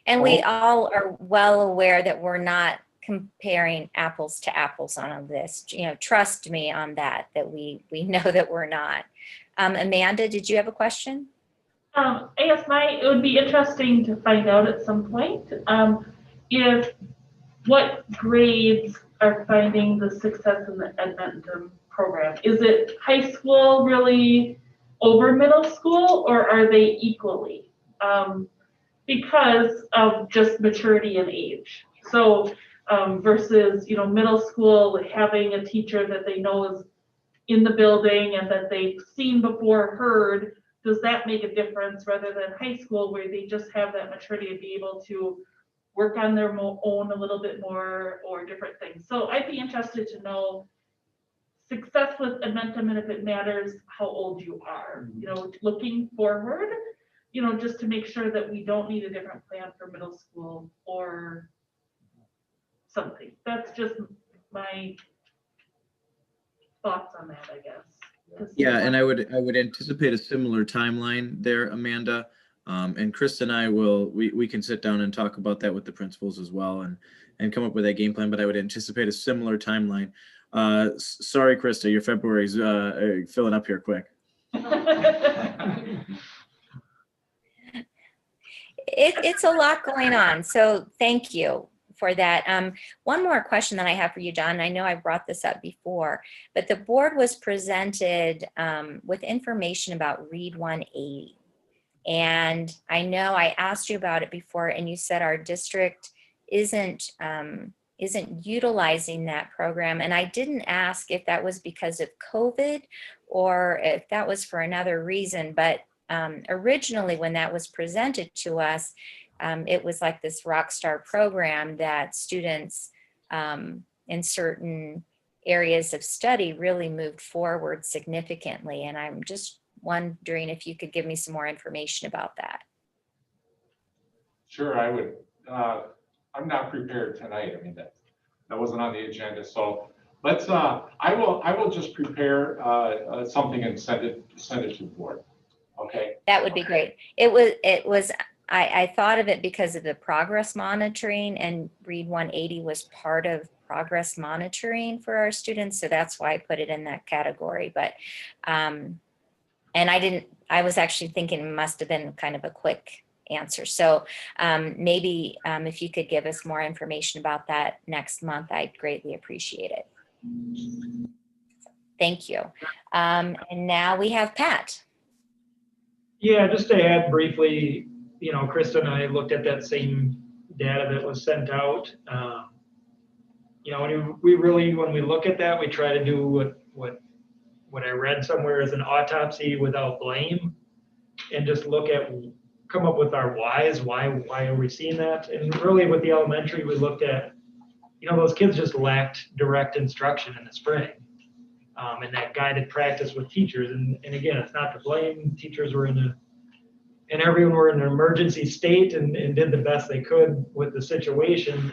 And we all are well aware that we're not comparing apples to apples on all this. You know, trust me on that we know that we're not. Amanda, did you have a question? I guess it would be interesting to find out at some point if what grades are finding the success in the Edmentum program. Is it high school really over middle school, or are they equally? Because of just maturity and age. So versus, middle school, having a teacher that they know is in the building and that they've seen before, heard, does that make a difference rather than high school where they just have that maturity to be able to work on their own a little bit more or different things? So I'd be interested to know success with Edmentum, and if it matters how old you are, looking forward, just to make sure that we don't need a different plan for middle school or something. That's just my thoughts on that, I guess. Yeah, and I would anticipate a similar timeline there, Amanda. And Krista and I we can sit down and talk about that with the principals as well and come up with that game plan, but I would anticipate a similar timeline. Sorry, Krista, your February's filling up here quick. It's a lot going on, so thank you for that. One more question that I have for you, John. I know I brought this up before, but the board was presented with information about Read 180. And I know I asked you about it before, and you said our district isn't utilizing that program. And I didn't ask if that was because of COVID or if that was for another reason, but originally when that was presented to us, it was like this rock star program that students in certain areas of study really moved forward significantly. And I'm just wondering if you could give me some more information about that. Sure, I would. I'm not prepared tonight. I mean, that wasn't on the agenda. So let's, I will just prepare something and send it to the board. Okay. That would be great. I thought of it because of the progress monitoring, and Read 180 was part of progress monitoring for our students. So that's why I put it in that category. But, and I was actually thinking it must have been kind of a quick answer. So maybe if you could give us more information about that next month, I'd greatly appreciate it. Thank you. And now we have Pat. Yeah, just to add briefly, Krista and I looked at that same data that was sent out. When we look at that, we try to do what I read somewhere is an autopsy without blame, and just come up with our whys. Why are we seeing that? And really with the elementary, we looked at, those kids just lacked direct instruction in the spring. And that guided practice with teachers. And again, it's not to blame. Teachers were and everyone were in an emergency state and did the best they could with the situation.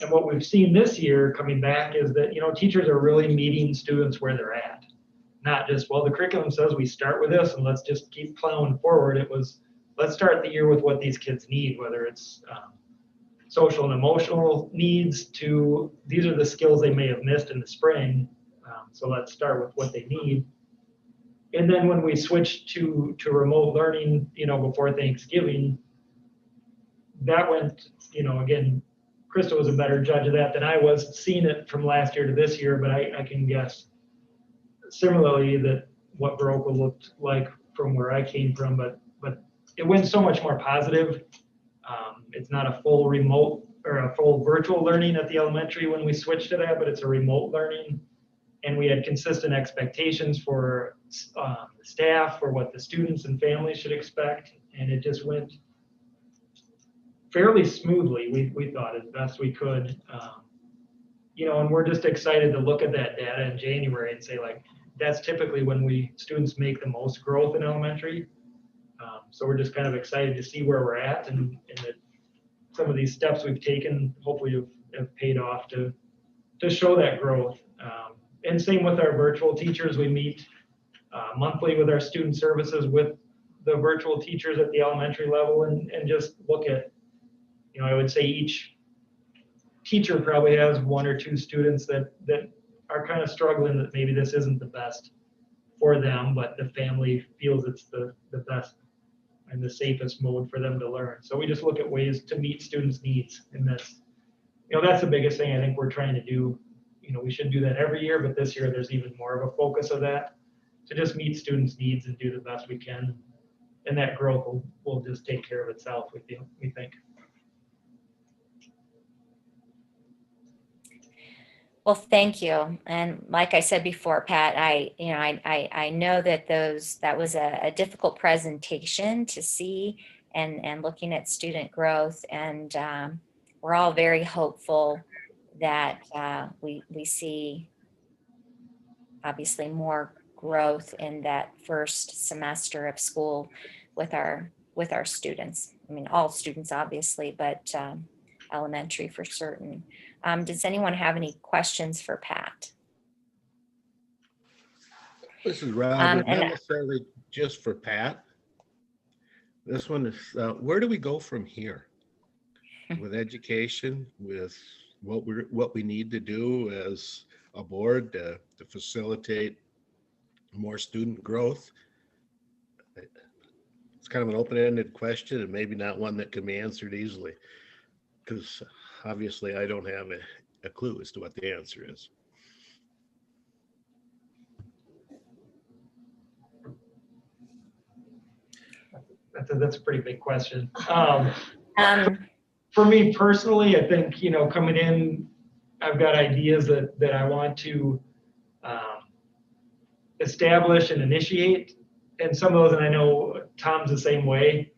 And what we've seen this year coming back is that, teachers are really meeting students where they're at. Not just, well, the curriculum says we start with this and let's just keep plowing forward. It was, let's start the year with what these kids need, whether it's social and emotional needs to, these are the skills they may have missed in the spring. So let's start with what they need. And then when we switched to remote learning, before Thanksgiving, that went, again, Krista was a better judge of that than I was, seeing it from last year to this year, but I can guess similarly that what Viroqua looked like from where I came from, but it went so much more positive. It's not a full remote or a full virtual learning at the elementary when we switched to that, but it's a remote learning. And we had consistent expectations for staff, for what the students and families should expect. And it just went fairly smoothly, we thought, as best we could. And we're just excited to look at that data in January and say, like, that's typically when students make the most growth in elementary. So we're just kind of excited to see where we're at, and that some of these steps we've taken hopefully have paid off to show that growth. And same with our virtual teachers. We meet monthly with our student services with the virtual teachers at the elementary level and just look at, I would say each teacher probably has one or two students that are kind of struggling, that maybe this isn't the best for them, but the family feels it's the best and the safest mode for them to learn. So we just look at ways to meet students' needs. And that's the biggest thing I think we're trying to do. We should do that every year, but this year there's even more of a focus of that, to just meet students' needs and do the best we can. And that growth will just take care of itself, we think. Well, thank you. And like I said before, Pat, I know that that was a difficult presentation to see, and looking at student growth, and we're all very hopeful that we see obviously more growth in that first semester of school with our students. I mean, all students obviously, but elementary for certain. Does anyone have any questions for Pat? This is Robert, not necessarily just for Pat. This one is, where do we go from here with education, with what we need to do as a board to facilitate more student growth? It's kind of an open-ended question, and maybe not one that can be answered easily, because obviously I don't have a clue as to what the answer is. That's a pretty big question. For me personally, I think, coming in, I've got ideas that I want to establish and initiate. And some of those, and I know Tom's the same way,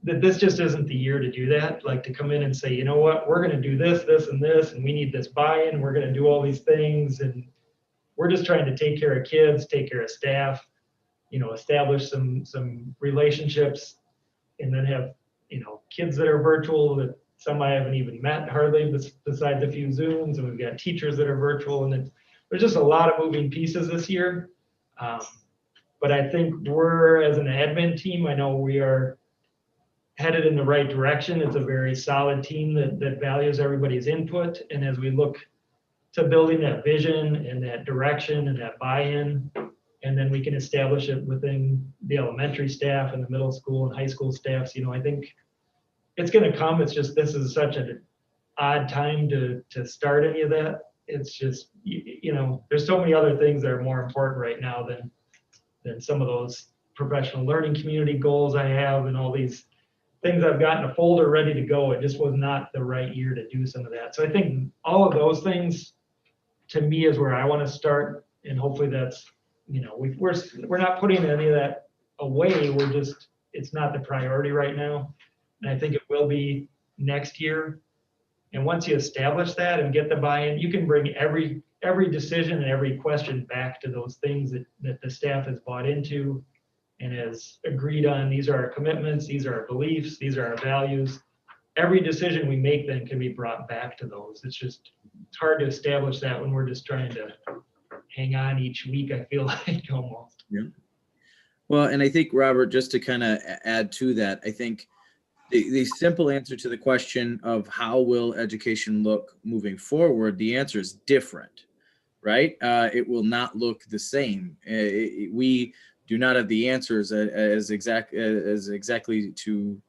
that this just isn't the year to do that. Like, to come in and say, you know what, we're going to do this, this, and this, and we need this buy-in. We're going to do all these things. And we're just trying to take care of kids, take care of staff, establish some relationships, and then have, kids that are virtual that some I haven't even met hardly, besides a few Zooms, and we've got teachers that are virtual, and there's just a lot of moving pieces this year. But I think we're, as an admin team, I know we are headed in the right direction. It's a very solid team that values everybody's input. And as we look to building that vision and that direction and that buy-in, and then we can establish it within the elementary staff and the middle school and high school staffs, I think it's going to come. It's just, this is such an odd time to start any of that. It's just, there's so many other things that are more important right now than some of those professional learning community goals I have, and all these things I've got in a folder ready to go. It just was not the right year to do some of that. So I think all of those things, to me, is where I want to start. And hopefully that's, we're not putting any of that away. We're just, it's not the priority right now. And I think it will be next year. And once you establish that and get the buy-in, you can bring every decision and every question back to those things that the staff has bought into and has agreed on. These are our commitments, these are our beliefs, these are our values. every decision we make then can be brought back to those. It's hard to establish that when we're just trying to hang on each week, I feel like almost. Yeah. Well, and I think, Robert, just to kind of add to that, I think the simple answer to the question of how will education look moving forward, the answer is different, right? It will not look the same. We do not have the answers as exactly to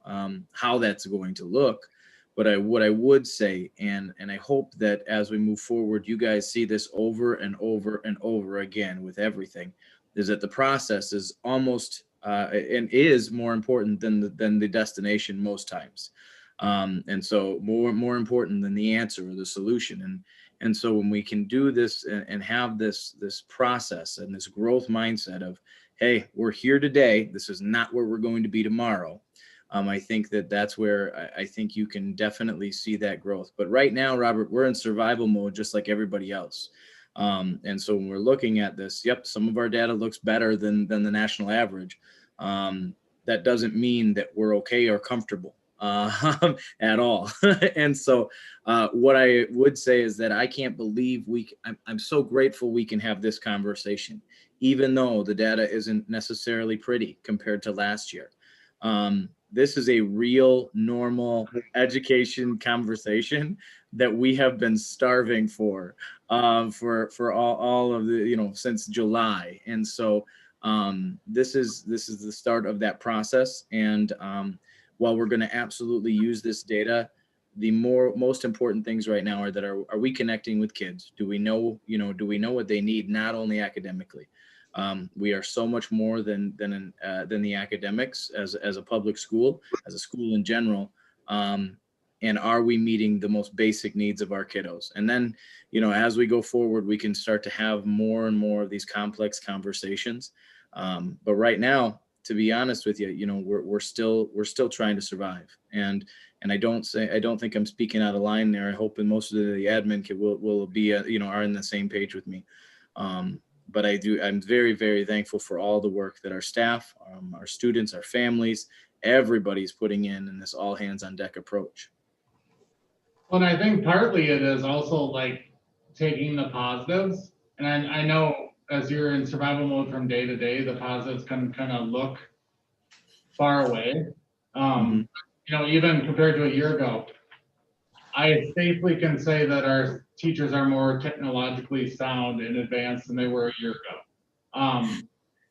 how that's going to look. But what I would say, and I hope that as we move forward, you guys see this over and over and over again with everything, is that the process is almost and is more important than the destination most times, and so more important than the answer or the solution. And so when we can do this and have this process and this growth mindset of, hey, we're here today, this is not where we're going to be tomorrow. I think that's where I think you can definitely see that growth. But right now, Robert, we're in survival mode, just like everybody else. And so when we're looking at this, yep, some of our data looks better than the national average. That doesn't mean that we're okay or comfortable at all. And so what I would say is that I can't believe I'm so grateful we can have this conversation, even though the data isn't necessarily pretty compared to last year. This is a real normal education conversation that we have been starving for all of the, since July. And so this is the start of that process. And while we're going to absolutely use this data, the most important things right now are we connecting with kids? Do we know what they need, not only academically? We are so much more than the academics as a public school, as a school in general. And are we meeting the most basic needs of our kiddos? And then, as we go forward, we can start to have more and more of these complex conversations. But right now, to be honest with you, we're still trying to survive. And I don't think I'm speaking out of line there. I hope that most of the admin will be are in the same page with me. But I'm very, very thankful for all the work that our staff, our students, our families, everybody's putting in this all hands on deck approach. Well, and I think partly it is also like taking the positives. And I know as you're in survival mode from day to day, the positives can kind of look far away. Even compared to a year ago, I safely can say that our teachers are more technologically sound and advanced than they were a year ago.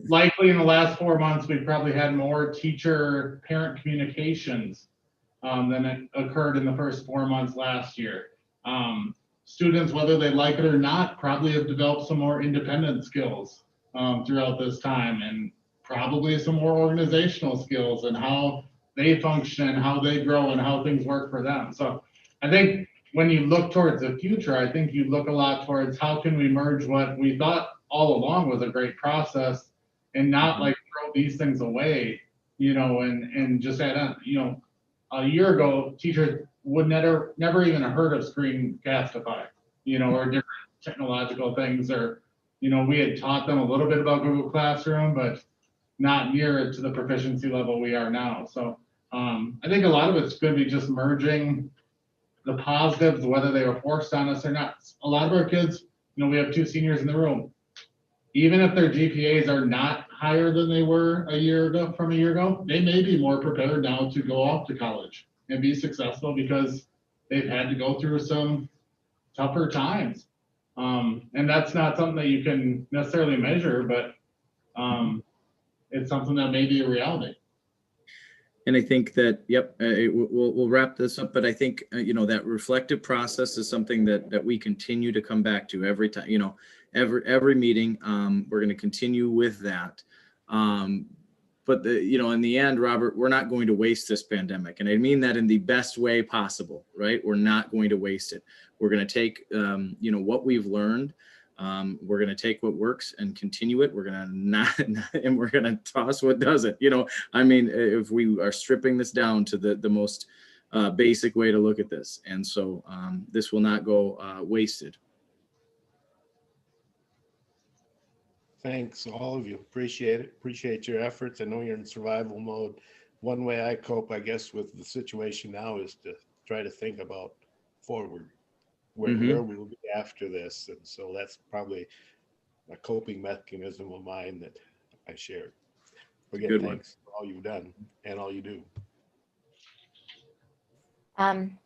Likely in the last 4 months, we've probably had more teacher-parent communications than occurred in the first 4 months last year. Students, whether they like it or not, probably have developed some more independent skills throughout this time, and probably some more organizational skills and how they function and how they grow and how things work for them. So I think when you look towards the future, I think you look a lot towards how can we merge what we thought all along was a great process and not like throw these things away, and just add on, a year ago, teachers would never even heard of Screencastify, or different technological things, or, we had taught them a little bit about Google Classroom, but not near to the proficiency level we are now. So I think a lot of it's going to be just merging the positives, whether they were forced on us or not. A lot of our kids, we have 2 seniors in the room. Even if their GPAs are not higher than they were a year ago, they may be more prepared now to go off to college and be successful because they've had to go through some tougher times. And that's not something that you can necessarily measure, but it's something that may be a reality. And I think that, yep, we'll wrap this up, but I think, that reflective process is something that we continue to come back to every time, every meeting. We're going to continue with that. But in the end, Robert, we're not going to waste this pandemic. And I mean that in the best way possible, right? We're not going to waste it. We're going to take, what we've learned. We're going to take what works and continue it. We're going to and we're going to toss what doesn't. If we are stripping this down to the most basic way to look at this. And so this will not go wasted. Thanks, all of you. Appreciate it. Appreciate your efforts. I know you're in survival mode. one way I cope, I guess, with the situation now is to try to think about forward, where we will be after this. And so that's probably a coping mechanism of mine that I share. Again, Good one. thanks for all you've done and all you do.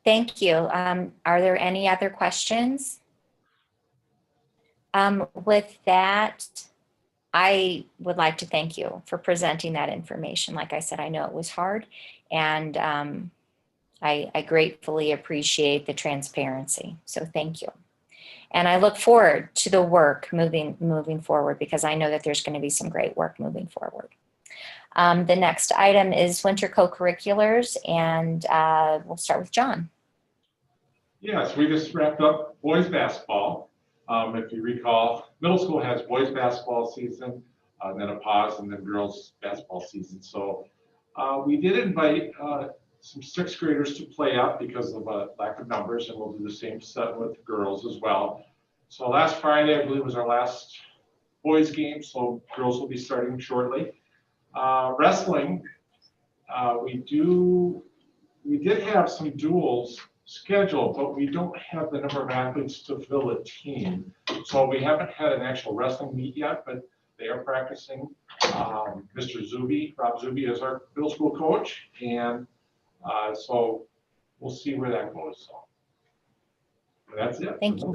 Thank you. Are there any other questions? With that, I would like to thank you for presenting that information. Like I said, I know it was hard, and I gratefully appreciate the transparency. So thank you. And I look forward to the work moving forward, because I know that there's going to be some great work moving forward. The next item is winter co-curriculars, and we'll start with John. Yes, we just wrapped up boys basketball. If you recall, middle school has boys basketball season, then a pause, and then girls basketball season. So we did invite some sixth graders to play up because of a lack of numbers, and we'll do the same set with girls as well. So last Friday, I believe, was our last boys game, so girls will be starting shortly. Wrestling, we did have some duels scheduled, but we don't have the number of athletes to fill a team. So we haven't had an actual wrestling meet yet, but they are practicing. Mr. Zuby, Rob Zuby, is our middle school coach, and so we'll see where that goes. So that's it. Thank you.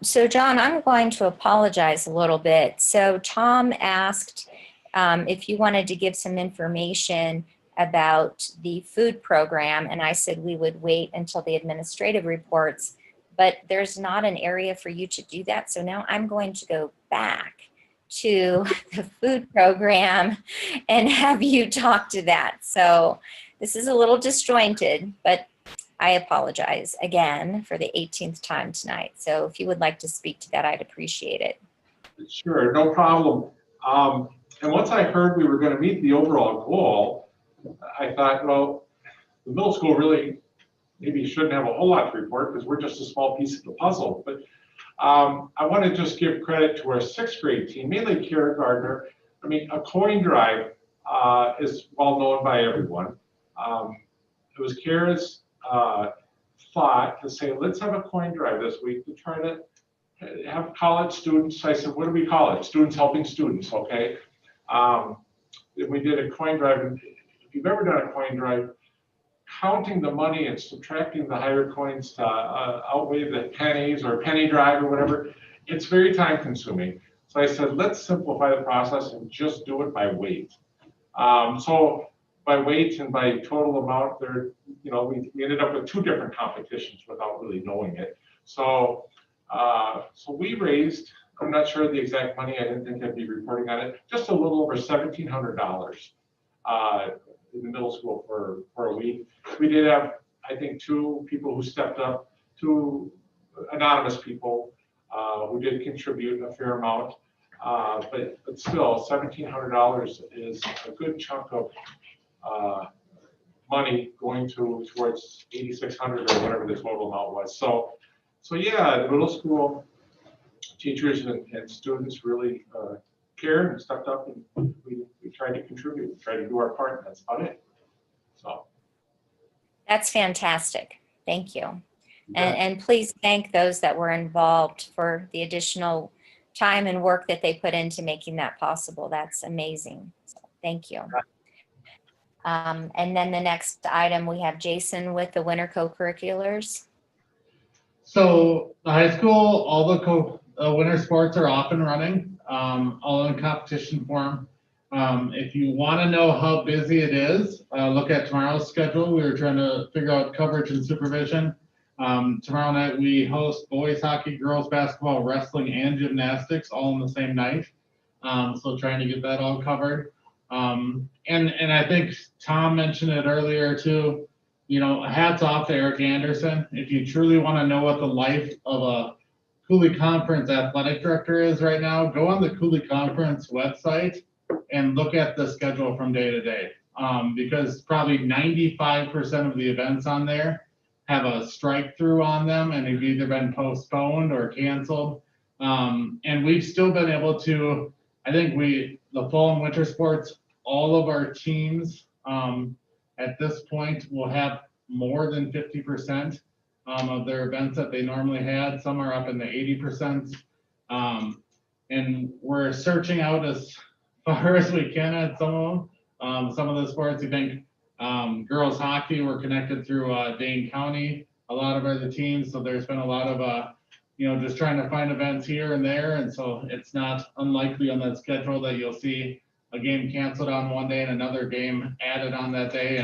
So John, I'm going to apologize a little bit. So Tom asked if you wanted to give some information about the food program, and I said we would wait until the administrative reports, but there's not an area for you to do that. So now I'm going to go back to the food program and have you talk to that. So this is a little disjointed, but I apologize again for the 18th time tonight. So if you would like to speak to that, I'd appreciate it. Sure, no problem. And once I heard we were going to meet the overall goal, I thought, well, the middle school really maybe shouldn't have a whole lot to report because we're just a small piece of the puzzle. But I want to just give credit to our sixth grade team, mainly Kara Gardner. I mean, a coin drive is well known by everyone. It was Kara's thought to say, let's have a coin drive this week to try to have college students. I said, what do we call it? Students helping students, okay? We did a coin drive, and if you've ever done a coin drive, counting the money and subtracting the higher coins to outweigh the pennies or penny drive or whatever, it's very time consuming. So I said, let's simplify the process and just do it by weight. So by weight and by total amount, there, we ended up with two different competitions without really knowing it. So we raised, I'm not sure the exact money, I didn't think I'd be reporting on it, just a little over $1,700 in the middle school for a week. We did have, I think, two people who stepped up, two anonymous people who did contribute a fair amount, but still $1,700 is a good chunk of money going towards 8,600 or whatever the total amount was. So yeah, the middle school teachers and students really cared and stepped up, and we tried to contribute, tried to do our part, and that's about it. So That's fantastic. Thank you. And please thank those that were involved for the additional time and work that they put into making that possible. That's amazing. So thank you. And then the next item, we have Jason with the winter co-curriculars. So the high school, all the winter sports are off and running, all in competition form. If you want to know how busy it is, look at tomorrow's schedule. We were trying to figure out coverage and supervision. Tomorrow night we host boys hockey, girls basketball, wrestling, and gymnastics all on the same night. So trying to get that all covered. And I think Tom mentioned it earlier too. Hats off to Eric Anderson. If you truly want to know what the life of a Cooley Conference athletic director is right now, go on the Cooley Conference website and look at the schedule from day to day. Because probably 95% of the events on there have a strike through on them and have either been postponed or canceled. And we've still been able to, I think the fall and winter sports all of our teams at this point will have more than 50% of their events that they normally had. Some are up in the 80%. And we're searching out as far as we can at some of them. Some of the sports, you think girls hockey, we're connected through Dane County, a lot of other teams. So there's been a lot of, just trying to find events here and there. And so it's not unlikely on that schedule that you'll see a game canceled on one day and another game added on that day.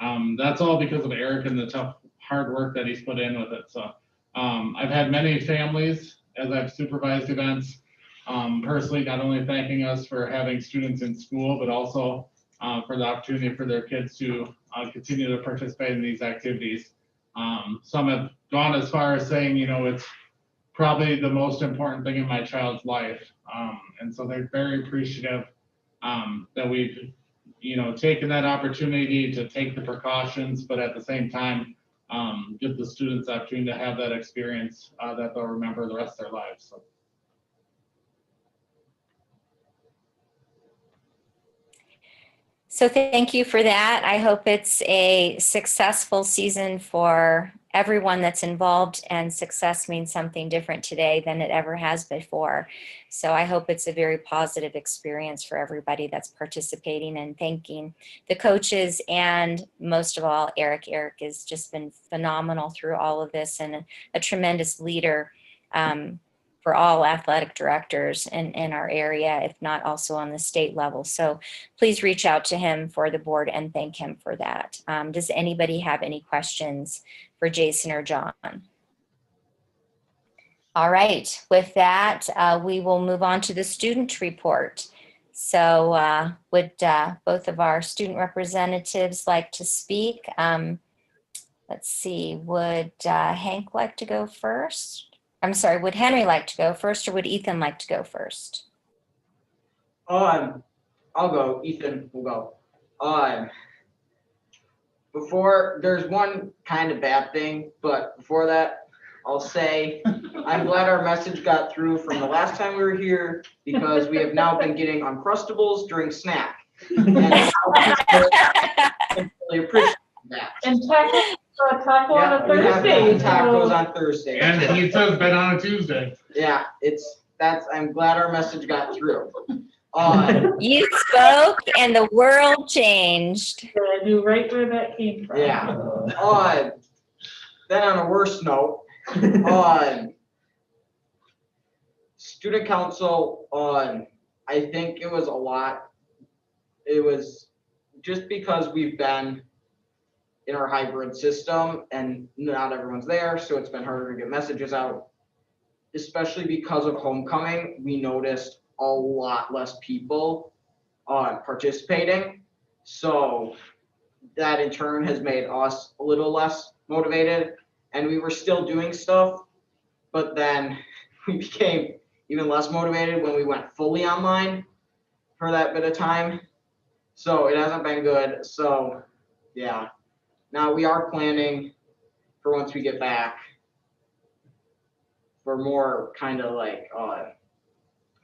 And that's all because of Eric and the tough, hard work that he's put in with it. So I've had many families as I've supervised events, personally, not only thanking us for having students in school, but also for the opportunity for their kids to continue to participate in these activities. Some have gone as far as saying, it's probably the most important thing in my child's life. And so they're very appreciative that we've, taken that opportunity to take the precautions, but at the same time, give the students the opportunity to have that experience that they'll remember the rest of their lives. So. So thank you for that. I hope it's a successful season for everyone that's involved, and success means something different today than it ever has before. So I hope it's a very positive experience for everybody that's participating, and thanking the coaches and most of all, Eric. Eric has just been phenomenal through all of this, and a tremendous leader for all athletic directors in our area, if not also on the state level. So please reach out to him for the board and thank him for that. Does anybody have any questions for Jason or John? All right, with that, we will move on to the student report. So would both of our student representatives like to speak? Let's see, would Hank like to go first? I'm sorry, would Henry like to go first, or would Ethan like to go first? I'll go. Ethan will go. Before, there's one kind of bad thing, but before that, I'll say I'm glad our message got through from the last time we were here, because we have now been getting Uncrustables during snack. And I really appreciate that. And taco on a We have Thursday. tacos on Thursday. And pizza's been on a Tuesday. Yeah, I'm glad our message got through. You spoke and the world changed. I knew right where that came from. Yeah. Then on a worse note, student council, I think it was a lot. It was just because we've been in our hybrid system and not everyone's there, so it's been harder to get messages out. Especially because of homecoming, we noticed a lot less people participating. So that in turn has made us a little less motivated, and we were still doing stuff, but then we became even less motivated when we went fully online for that bit of time. So it hasn't been good. So yeah. Now we are planning for once we get back for more kind of like, why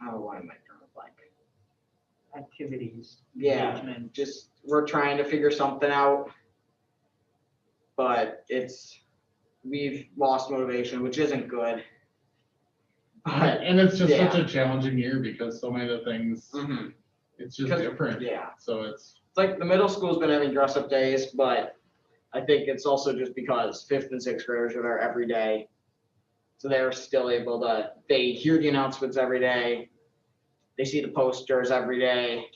am I drawing a blank? Activities. Yeah, just we're trying to figure something out, but we've lost motivation, which isn't good. But And it's just such a challenging year because so many of the things, it's just different. Yeah. So it's like the middle school's been having dress up days, but I think it's also just because 5th and 6th graders are there every day. So they're still able to, they hear the announcements every day. They see the posters every day.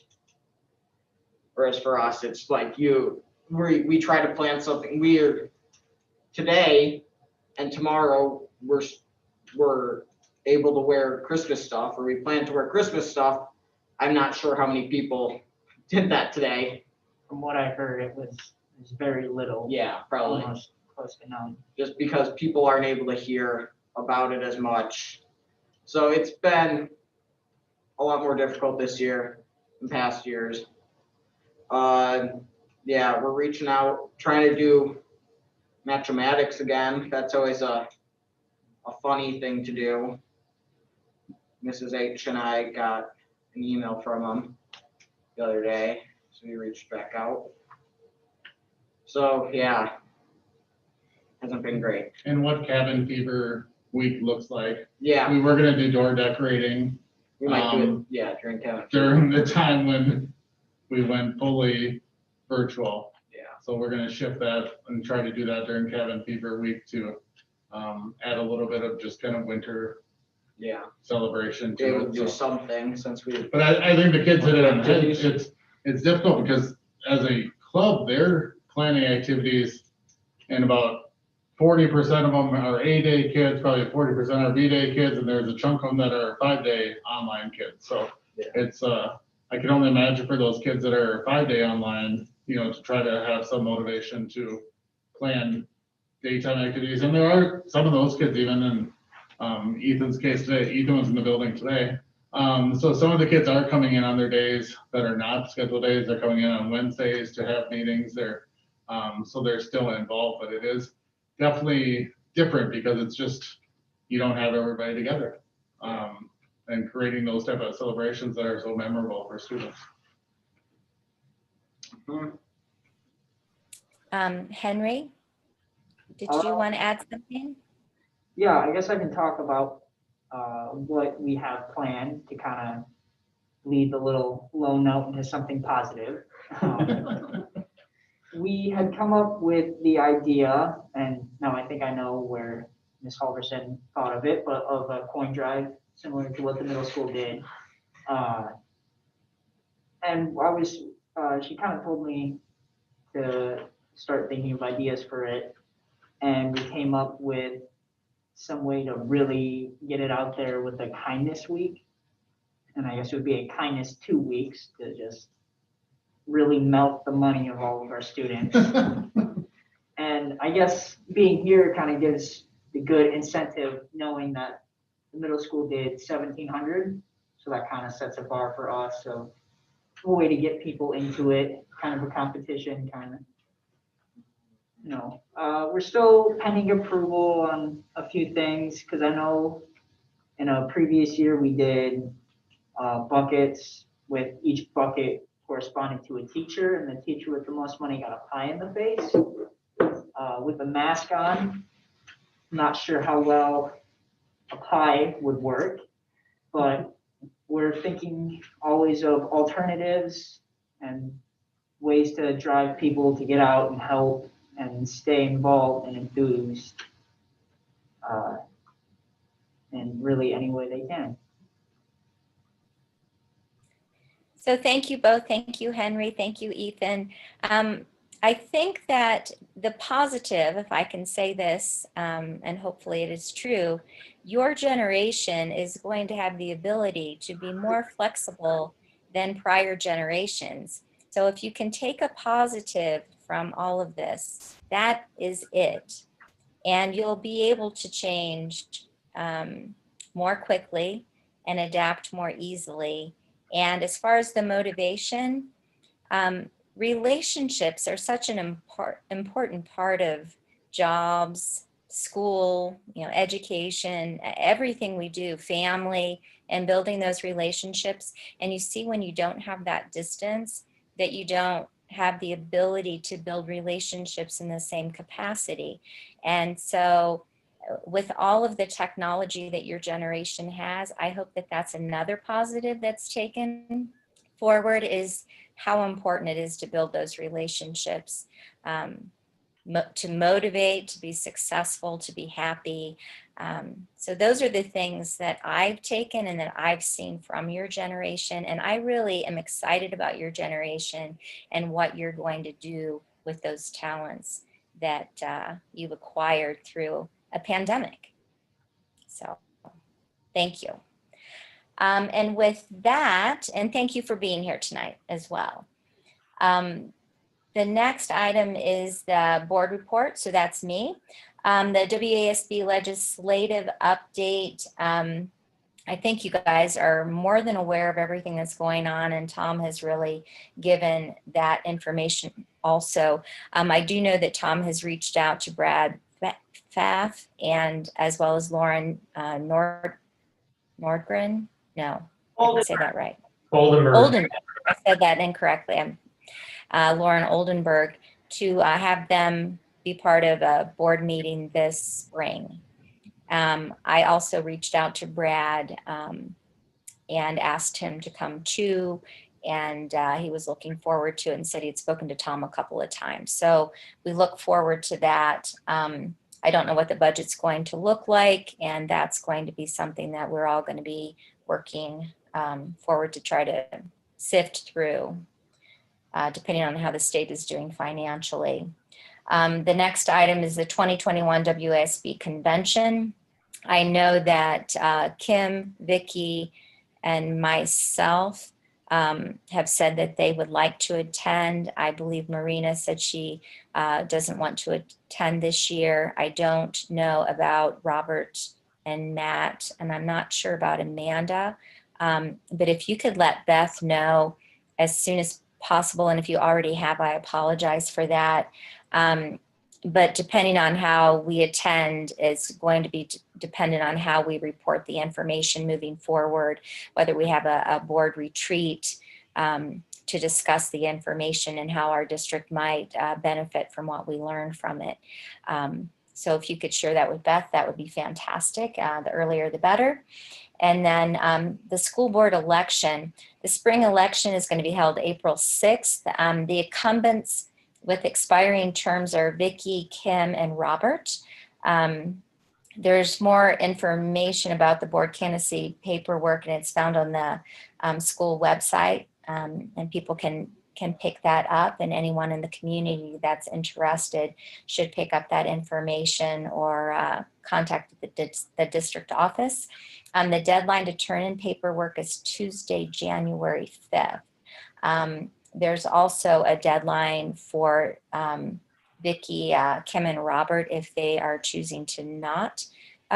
Whereas for us, it's like we try to plan something. Today and tomorrow, we're able to wear Christmas stuff, or we plan to wear Christmas stuff. I'm not sure how many people did that today. From what I heard, it was very little. Yeah, probably. Almost close to none. Just because people aren't able to hear about it as much. So it's been a lot more difficult this year than past years. Yeah, we're reaching out, trying to do mathematics again. That's always a funny thing to do. Mrs. H and I got an email from them the other day, so we reached back out. So, yeah, hasn't been great. And what cabin fever week looks like. Yeah, We were gonna do door decorating we might do it, yeah, during cabin fever. during the time when we went fully virtual. Yeah. So we're gonna shift that and try to do that during cabin fever week to add a little bit of just kind of winter Yeah, celebration be able to to it. do So- something since we, But I think the kids hit it on the head. Activities. It's difficult because as a club, they're planning activities and about 40% of them are A-day kids, probably 40% are B-day kids, and there's a chunk of them that are 5-day online kids. So Yeah. it's, I can only imagine for those kids that are 5-day online, you know, to try to have some motivation to plan daytime activities. And there are some of those kids even in Ethan's case today. Ethan was in the building today. So some of the kids are coming in on their days that are not scheduled days. They're coming in on Wednesdays to have meetings. So they're still involved, but it is definitely different because it's just, you don't have everybody together. And creating those type of celebrations that are so memorable for students. Henry, did you want to add something? Yeah, I guess I can talk about what we have planned to kind of lead the little low note into something positive. We had come up with the idea, and now I think I know where Ms. Halverson thought of it, but of a coin drive similar to what the middle school did. And she kind of told me to start thinking of ideas for it, and we came up with some way to really get it out there with a kindness week. And I guess it would be a kindness 2 weeks to just really melt the money of all of our students. And I guess being here kind of gives the good incentive knowing that the middle school did 1,700. So that kind of sets a bar for us of a way to get people into it, kind of a competition, kind of. We're still pending approval on a few things because I know in a previous year we did buckets with each bucket corresponding to a teacher, and the teacher with the most money got a pie in the face. With the mask on, I'm not sure how well a pie would work, but we're thinking always of alternatives and ways to drive people to get out and help and stay involved and enthused in really any way they can. So thank you both. Thank you, Henry. Thank you, Ethan. I think that the positive, if I can say this, and hopefully it is true, your generation is going to have the ability to be more flexible than prior generations. So if you can take a positive from all of this, that is it. And you'll be able to change more quickly and adapt more easily. And as far as the motivation, relationships are such an important part of jobs, school, education, everything we do, family, and building those relationships. And you see when you don't have that distance, that you don't have the ability to build relationships in the same capacity. And so with all of the technology that your generation has, I hope that that's another positive that's taken forward, is how important it is to build those relationships, to motivate, to be successful, to be happy. So those are the things that I've taken and that I've seen from your generation. And I really am excited about your generation and what you're going to do with those talents that you've acquired through a pandemic. So thank you. And with that, and thank you for being here tonight as well. The next item is the board report. So that's me. The WASB legislative update. I think you guys are more than aware of everything that's going on, and Tom has really given that information also. I do know that Tom has reached out to Brad Pfaff and as well as Lauren Nordgren. No, I didn't say that right. Oldenburg. I said that incorrectly. I'm Lauren Oldenburg, to have them be part of a board meeting this spring. I also reached out to Brad and asked him to come too, and he was looking forward to it and said he'd spoken to Tom a couple of times. So we look forward to that. I don't know what the budget's going to look like, and that's going to be something that we're all going to be working forward to try to sift through, depending on how the state is doing financially. The next item is the 2021 WASB convention. I know that Kim, Vicky, and myself have said that they would like to attend. I believe Marina said she doesn't want to attend this year. I don't know about Robert and Matt, and I'm not sure about Amanda. But if you could let Beth know as soon as possible, and if you already have, I apologize for that. But depending on how we attend is going to be dependent on how we report the information moving forward, whether we have a board retreat to discuss the information and how our district might benefit from what we learn from it. So if you could share that with Beth, that would be fantastic. The earlier, the better. And then the school board election, the spring election is going to be held April 6th. The incumbents with expiring terms are Vicky, Kim, and Robert. There's more information about the board candidacy paperwork, and it's found on the school website, and people can pick that up, and anyone in the community that's interested should pick up that information or contact the district office. The deadline to turn in paperwork is Tuesday, January 5th. There's also a deadline for Vicky, Kim, and Robert if they are choosing to not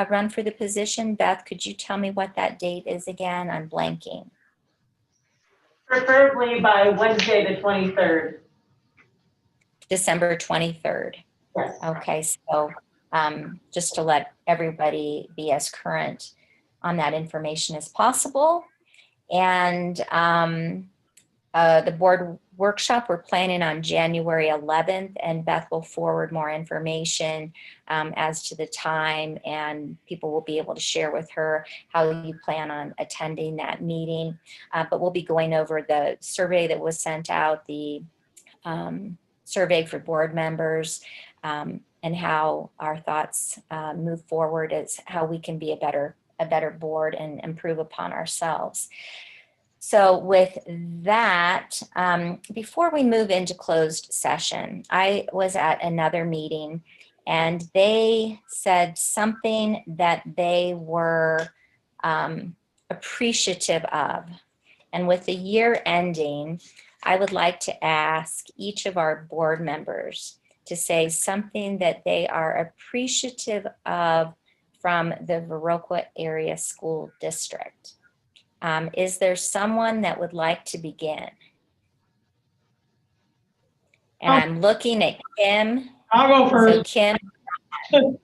run for the position. Beth, could you tell me what that date is again? I'm blanking. Preferably by Wednesday, the 23rd. December 23rd. Yes. Okay, so just to let everybody be as current on that information as possible. And the board workshop, we're planning on January 11th, and Beth will forward more information as to the time, and people will be able to share with her how you plan on attending that meeting. But we'll be going over the survey that was sent out, the survey for board members, and how our thoughts move forward as how we can be a better board and improve upon ourselves. So with that, before we move into closed session, I was at another meeting and they said something that they were appreciative of. And with the year ending, I would like to ask each of our board members to say something that they are appreciative of from the Viroqua Area School District. Is there someone that would like to begin? And I'm looking at Kim. I'll go first. So Kim.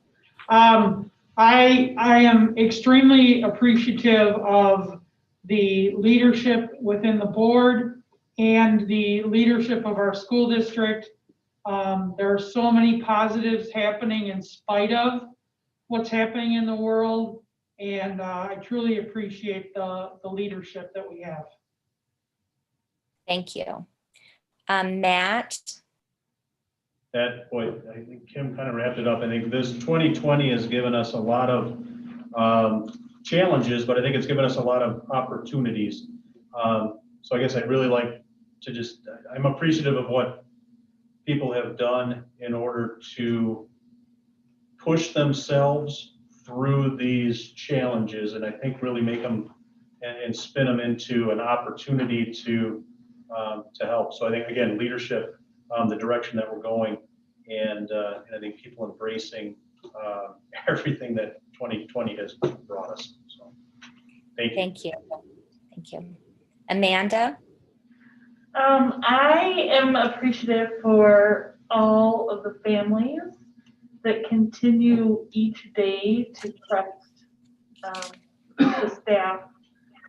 I am extremely appreciative of the leadership within the board and the leadership of our school district. There are so many positives happening in spite of what's happening in the world. And I truly appreciate the leadership that we have. Thank you. Matt? That point, I think Kim kind of wrapped it up. I think this 2020 has given us a lot of challenges, but I think it's given us a lot of opportunities. So I guess I'd really like to I'm appreciative of what people have done in order to push themselves through these challenges, and I think really make them and spin them into an opportunity to help. So I think, again, leadership, the direction that we're going, and I think people embracing everything that 2020 has brought us. So thank you. Thank you. Thank you. Amanda? I am appreciative for all of the families that continue each day to trust the staff,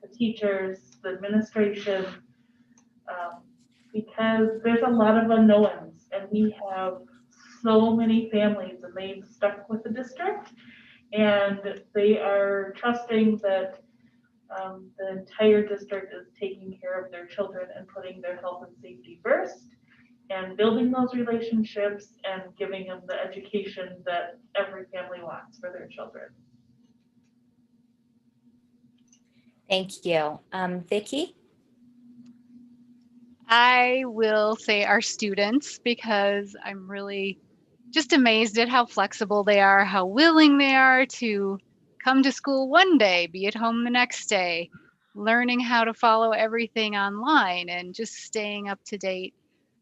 the teachers, the administration, because there's a lot of unknowns, and we have so many families, and they've stuck with the district, and they are trusting that the entire district is taking care of their children and putting their health and safety first, and building those relationships and giving them the education that every family wants for their children. Thank you. Vicki? I will say our students, because I'm really just amazed at how flexible they are, how willing they are to come to school one day, be at home the next day, learning how to follow everything online and just staying up to date.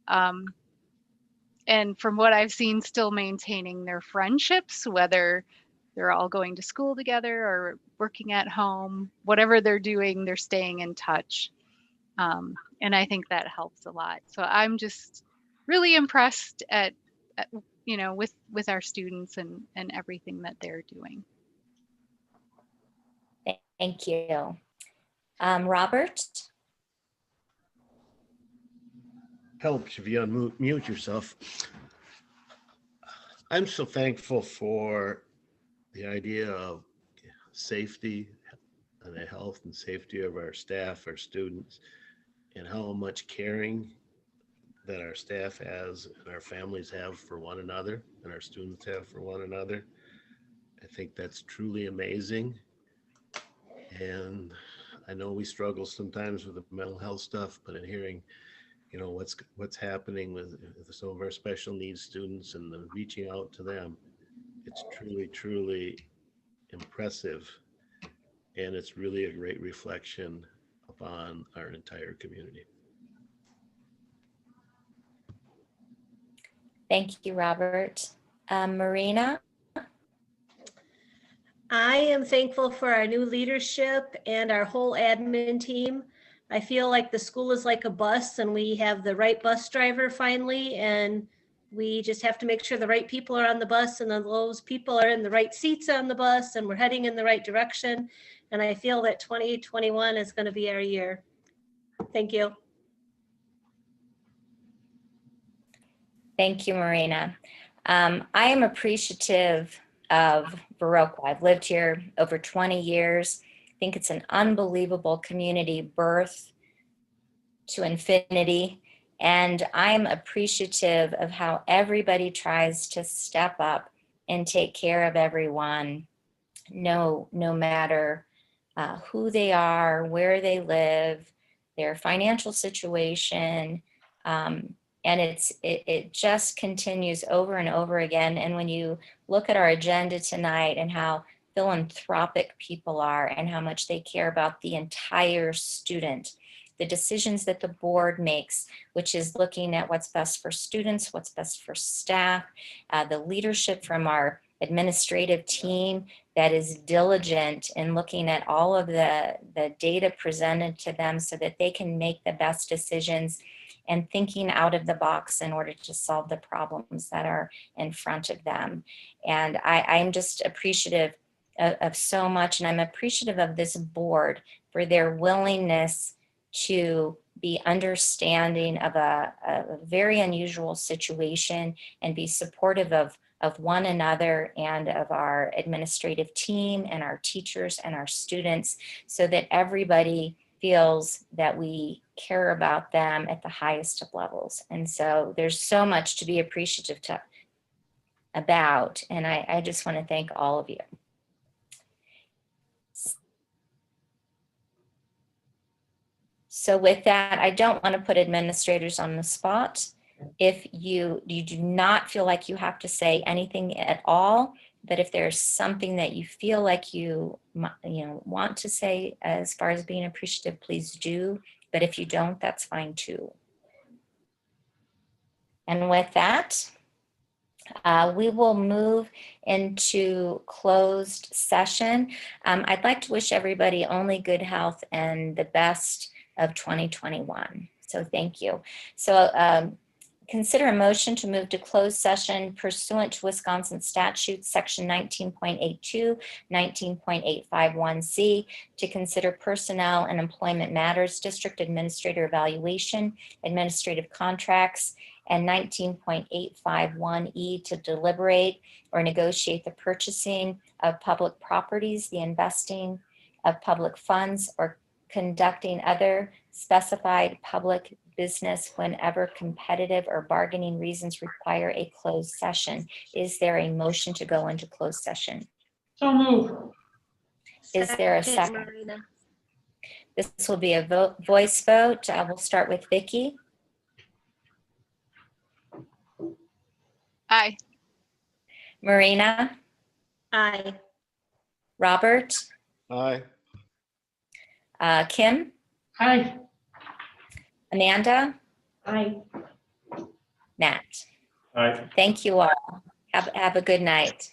And from what I've seen, still maintaining their friendships, whether they're all going to school together or working at home, whatever they're doing, they're staying in touch. And I think that helps a lot. So I'm just really impressed at with our students and everything that they're doing. Thank you. Robert? Helps if you unmute yourself. I'm so thankful for the idea of safety and the health and safety of our staff, our students, and how much caring that our staff has and our families have for one another and our students have for one another. I think that's truly amazing. And I know we struggle sometimes with the mental health stuff, but in hearing, you know, what's happening with some of our special needs students and the reaching out to them, it's truly, truly impressive. And it's really a great reflection upon our entire community. Thank you, Robert. Marina? I am thankful for our new leadership and our whole admin team. I feel like the school is like a bus, and we have the right bus driver finally, and we just have to make sure the right people are on the bus, and then those people are in the right seats on the bus, and we're heading in the right direction. And I feel that 2021 is going to be our year. Thank you. Thank you, Marina. I am appreciative of Viroqua. I've lived here over 20 years. I think it's an unbelievable community, birth to infinity. And I'm appreciative of how everybody tries to step up and take care of everyone, no matter who they are, where they live, their financial situation. And it just continues over and over again. And when you look at our agenda tonight and how philanthropic people are and how much they care about the entire student, the decisions that the board makes, which is looking at what's best for students, what's best for staff, the leadership from our administrative team that is diligent in looking at all of the data presented to them so that they can make the best decisions and thinking out of the box in order to solve the problems that are in front of them. And I'm just appreciative of so much, and I'm appreciative of this board for their willingness to be understanding of a very unusual situation and be supportive of one another and of our administrative team and our teachers and our students so that everybody feels that we care about them at the highest of levels. And so there's so much to be appreciative about, and I just want to thank all of you. So with that, I don't want to put administrators on the spot. If you do not feel like you have to say anything at all, but if there's something that you feel like you want to say as far as being appreciative, please do. But if you don't, that's fine too. And with that, we will move into closed session. I'd like to wish everybody only good health and the best of 2021. So thank you. So Consider a motion to move to closed session pursuant to Wisconsin statutes, section 19.82, 19.851C, to consider personnel and employment matters, district administrator evaluation, administrative contracts, and 19.851E to deliberate or negotiate the purchasing of public properties, the investing of public funds, or conducting other specified public business whenever competitive or bargaining reasons require a closed session. Is there a motion to go into closed session? So move. Is there a second? This will be a voice vote. We'll start with Vicky. Aye. Marina, Aye. Robert, Aye. Kim, Aye. Amanda, Aye. Matt. All right. Thank you all. Have a good night.